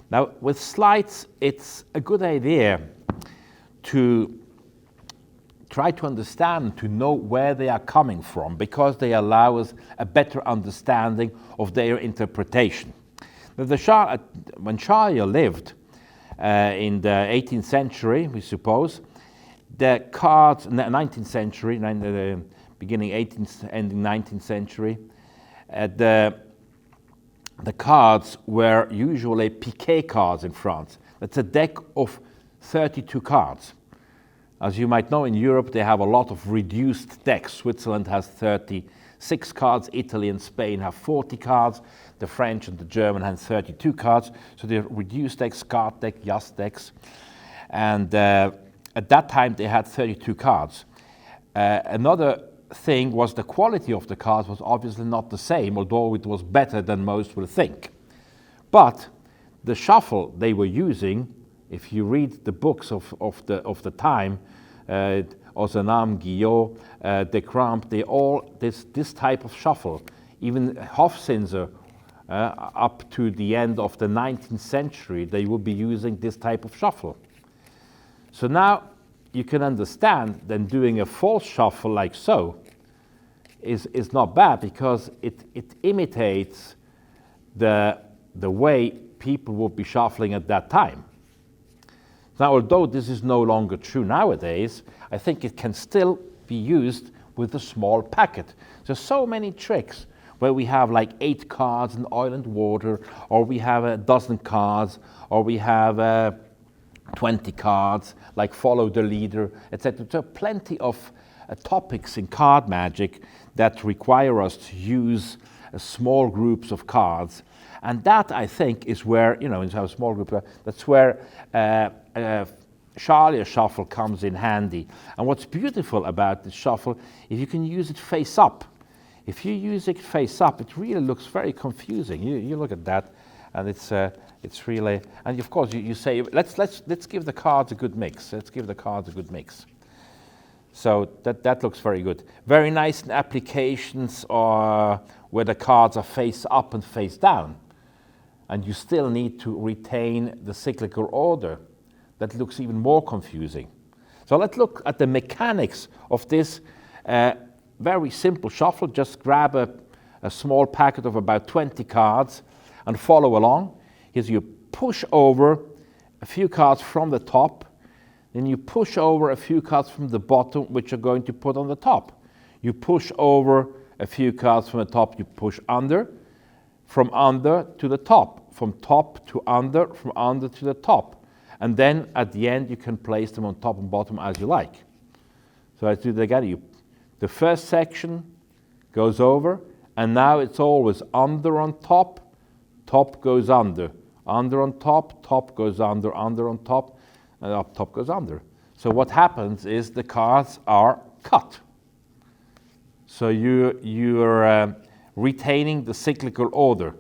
Now with sleights, it's a good idea to try to understand, to know where they are coming from, because they allow us a better understanding of their interpretation. Now when Charlier lived in the 18th century, we suppose, the cards in the 19th century, beginning 18th, ending 19th century, the cards were usually piquet cards in France. That's a deck of 32 cards. As you might know, in Europe they have a lot of reduced decks. Switzerland has 36 cards, Italy and Spain have 40 cards, the French and the German have 32 cards. So they're reduced decks, card deck, Just decks. And at that time they had 32 cards. Another thing was the quality of the cards was obviously not the same, although it was better than most will think. But the shuffle they were using, if you read the books of the time, Ozanam, Guillot, De Cramp, they all this type of shuffle. Even Hofzinser, up to the end of the 19th century, they would be using this type of shuffle. So now you can understand then doing a false shuffle like so is not bad, because it imitates the way people would be shuffling at that time. Now, although this is no longer true nowadays, I think it can still be used with a small packet. There's so many tricks where we have like 8 cards in oil and water, or we have a dozen cards, or we have 20 cards, like follow the leader, etc. There are plenty of topics in card magic that require us to use small groups of cards. And that, I think, is where, in a small group, that's where Charlier shuffle comes in handy. And what's beautiful about this shuffle is you can use it face up. If you use it face up, it really looks very confusing. You look at that, and it's really, and of course you say, let's give the cards a good mix. Let's give the cards a good mix. So that looks very good. Very nice in applications where the cards are face up and face down, and you still need to retain the cyclical order. That looks even more confusing. So let's look at the mechanics of this very simple shuffle. Just grab a small packet of about 20 cards and follow along. Here you push over a few cards from the top, then you push over a few cards from the bottom, which you're going to put on the top. You push over a few cards from the top, you push under, from under to the top, from top to under, from under to the top. And then at the end, you can place them on top and bottom as you like. So let's do that again. The first section goes over, and now it's always under on top, top goes under on top, top goes under on top, and up top goes under. So what happens is the cards are cut. So you're retaining the cyclical order.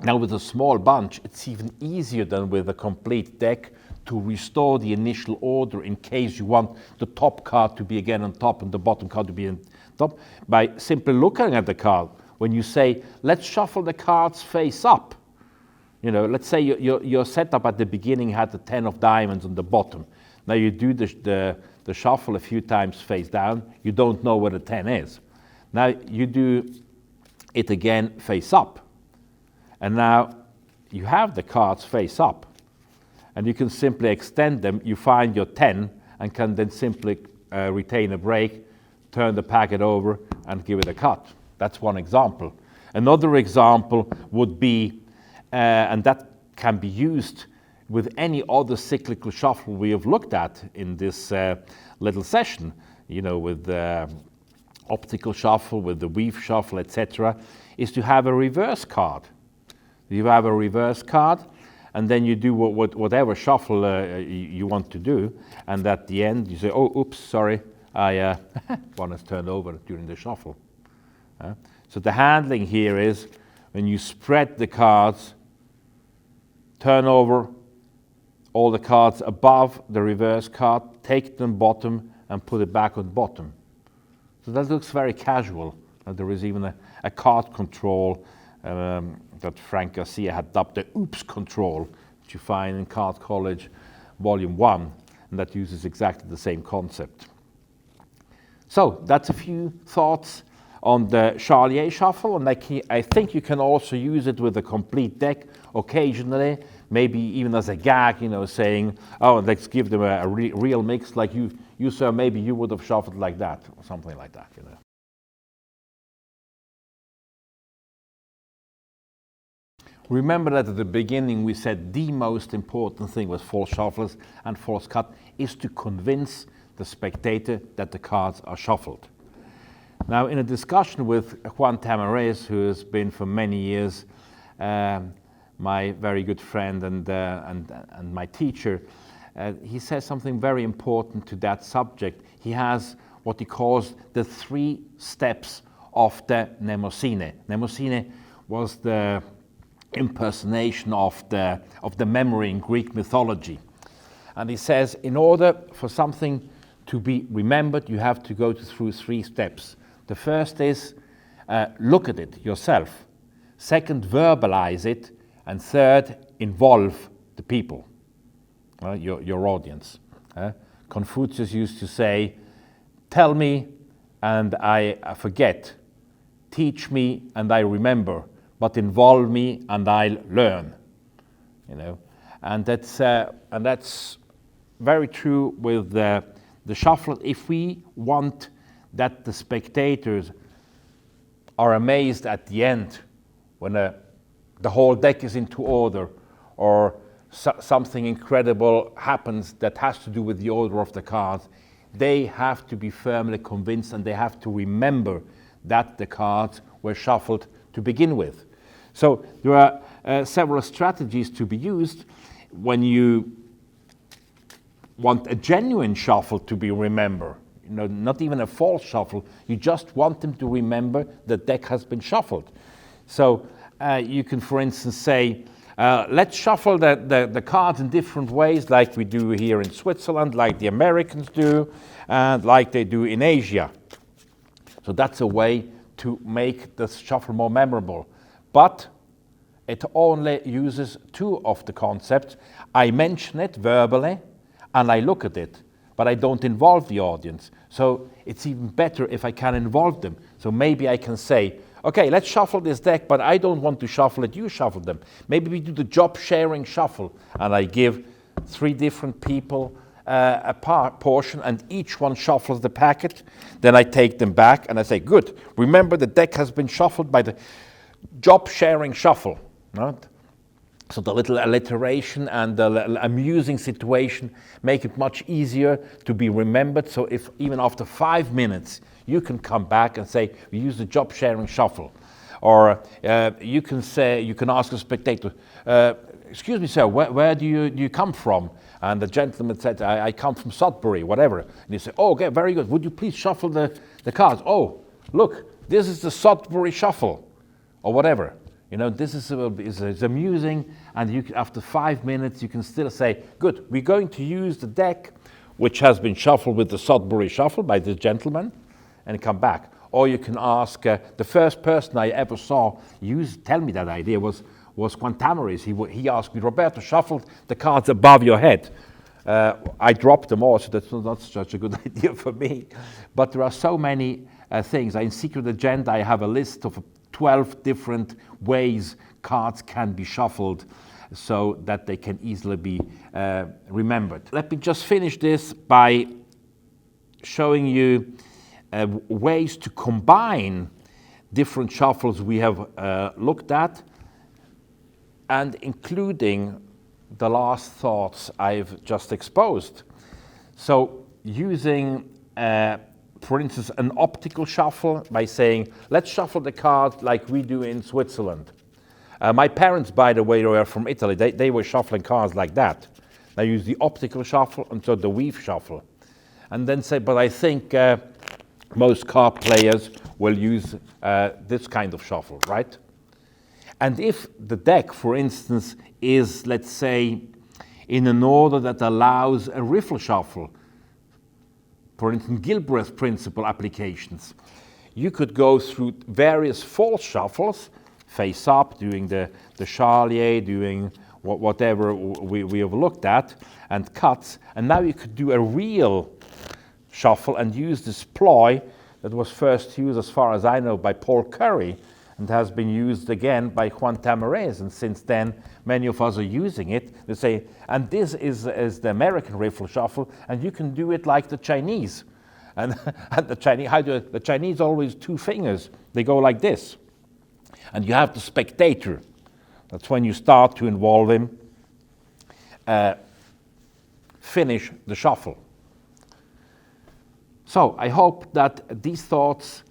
Now with a small bunch, it's even easier than with a complete deck to restore the initial order in case you want the top card to be again on top and the bottom card to be on top. By simply looking at the card, when you say, let's shuffle the cards face up, let's say your setup at the beginning had the 10 of diamonds on the bottom. Now you do the shuffle a few times face down, you don't know where the 10 is. Now you do it again face up. And now you have the cards face up, and you can simply extend them. You find your 10 and can then simply retain a break, turn the packet over, and give it a cut. That's one example. Another example would be, and that can be used with any other cyclical shuffle we have looked at in this little session, with the optical shuffle, with the weave shuffle, etc., is to have a reverse card. You have a reverse card, and then you do whatever shuffle you want to do, and at the end you say, oh, oops, sorry, one has turned over during the shuffle. So the handling here is when you spread the cards, turn over all the cards above the reverse card, take them bottom, and put it back on bottom. So that looks very casual. There is even a card control that Frank Garcia had dubbed the oops control, which you find in Card College Volume 1, and that uses exactly the same concept. So that's a few thoughts on the Charlier shuffle, and I think you can also use it with a complete deck occasionally, maybe even as a gag, saying, oh, let's give them a real mix, like you sir, maybe you would have shuffled like that, or something like that, Remember that at the beginning we said the most important thing with false shufflers and false cut is to convince the spectator that the cards are shuffled. Now, in a discussion with Juan Tamares, who has been for many years my very good friend and my teacher, he says something very important to that subject. He has what he calls the 3 steps of the Mnemosyne. Mnemosyne was the impersonation of the memory in Greek mythology. And he says, in order for something to be remembered, you have to go through 3 steps. The first is look at it yourself. Second, verbalize it. And third, involve the people, your audience. Confucius used to say, tell me and I forget. Teach me and I remember. But involve me and I'll learn. And that's very true with the shuffle. If we want that the spectators are amazed at the end when the whole deck is into order, or something incredible happens that has to do with the order of the cards, they have to be firmly convinced and they have to remember that the cards were shuffled to begin with. So there are several strategies to be used when you want a genuine shuffle to be remembered. Not even a false shuffle. You just want them to remember the deck has been shuffled. So you can, for instance, say, let's shuffle the cards in different ways, like we do here in Switzerland, like the Americans do, and like they do in Asia. So that's a way to make the shuffle more memorable. But it only uses 2 of the concepts. I mention it verbally, and I look at it, but I don't involve the audience. So it's even better if I can involve them. So maybe I can say, okay, let's shuffle this deck, but I don't want to shuffle it, you shuffle them. Maybe we do the job sharing shuffle, and I give 3 different people a portion, and each one shuffles the packet. Then I take them back, and I say, good, remember the deck has been shuffled by the job sharing shuffle. Right? So the little alliteration and the amusing situation make it much easier to be remembered. So if even after 5 minutes you can come back and say, we use the job sharing shuffle. Or you can ask a spectator, excuse me sir, where do you come from? And the gentleman said, I come from Sudbury, whatever. And you say, oh, okay, very good. Would you please shuffle the cards? Oh, look, this is the Sudbury shuffle, or whatever. This is amusing, and after 5 minutes you can still say, good, we're going to use the deck which has been shuffled with the Sudbury shuffle by this gentleman, and come back. Or you can ask, the first person I ever saw tell me that idea was Juan Tamares. He asked me, Roberto, shuffled the cards above your head. I dropped them all, so that's not such a good idea for me. But there are so many things. In Secret Agenda I have a list of 12 different ways cards can be shuffled so that they can easily be remembered. Let me just finish this by showing you ways to combine different shuffles we have looked at, and including the last thoughts I've just exposed. So using for instance, an optical shuffle by saying, let's shuffle the cards like we do in Switzerland. My parents, by the way, were from Italy. They were shuffling cards like that. They use the optical shuffle and so the weave shuffle. And then say, but I think most card players will use this kind of shuffle, right? And if the deck, for instance, is, let's say, in an order that allows a riffle shuffle, for instance, Gilbreth's principle applications, you could go through various false shuffles, face up, doing the Charlier, doing whatever we have looked at, and cuts, and now you could do a real shuffle and use this ploy that was first used, as far as I know, by Paul Curry, and has been used again by Juan Tamariz, and since then many of us are using it. They say, and this is the American riffle shuffle, and you can do it like the Chinese. And the Chinese, how do the Chinese always two fingers? They go like this, and you have the spectator. That's when you start to involve him. Finish the shuffle. So I hope that these thoughts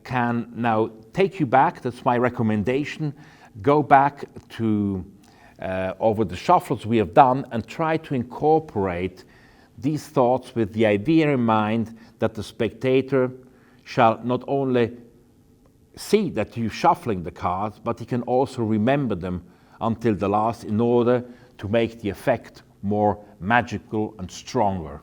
can now take you back. That's my recommendation. Go back to over the shuffles we have done and try to incorporate these thoughts with the idea in mind that the spectator shall not only see that you're shuffling the cards, but he can also remember them until the last in order to make the effect more magical and stronger.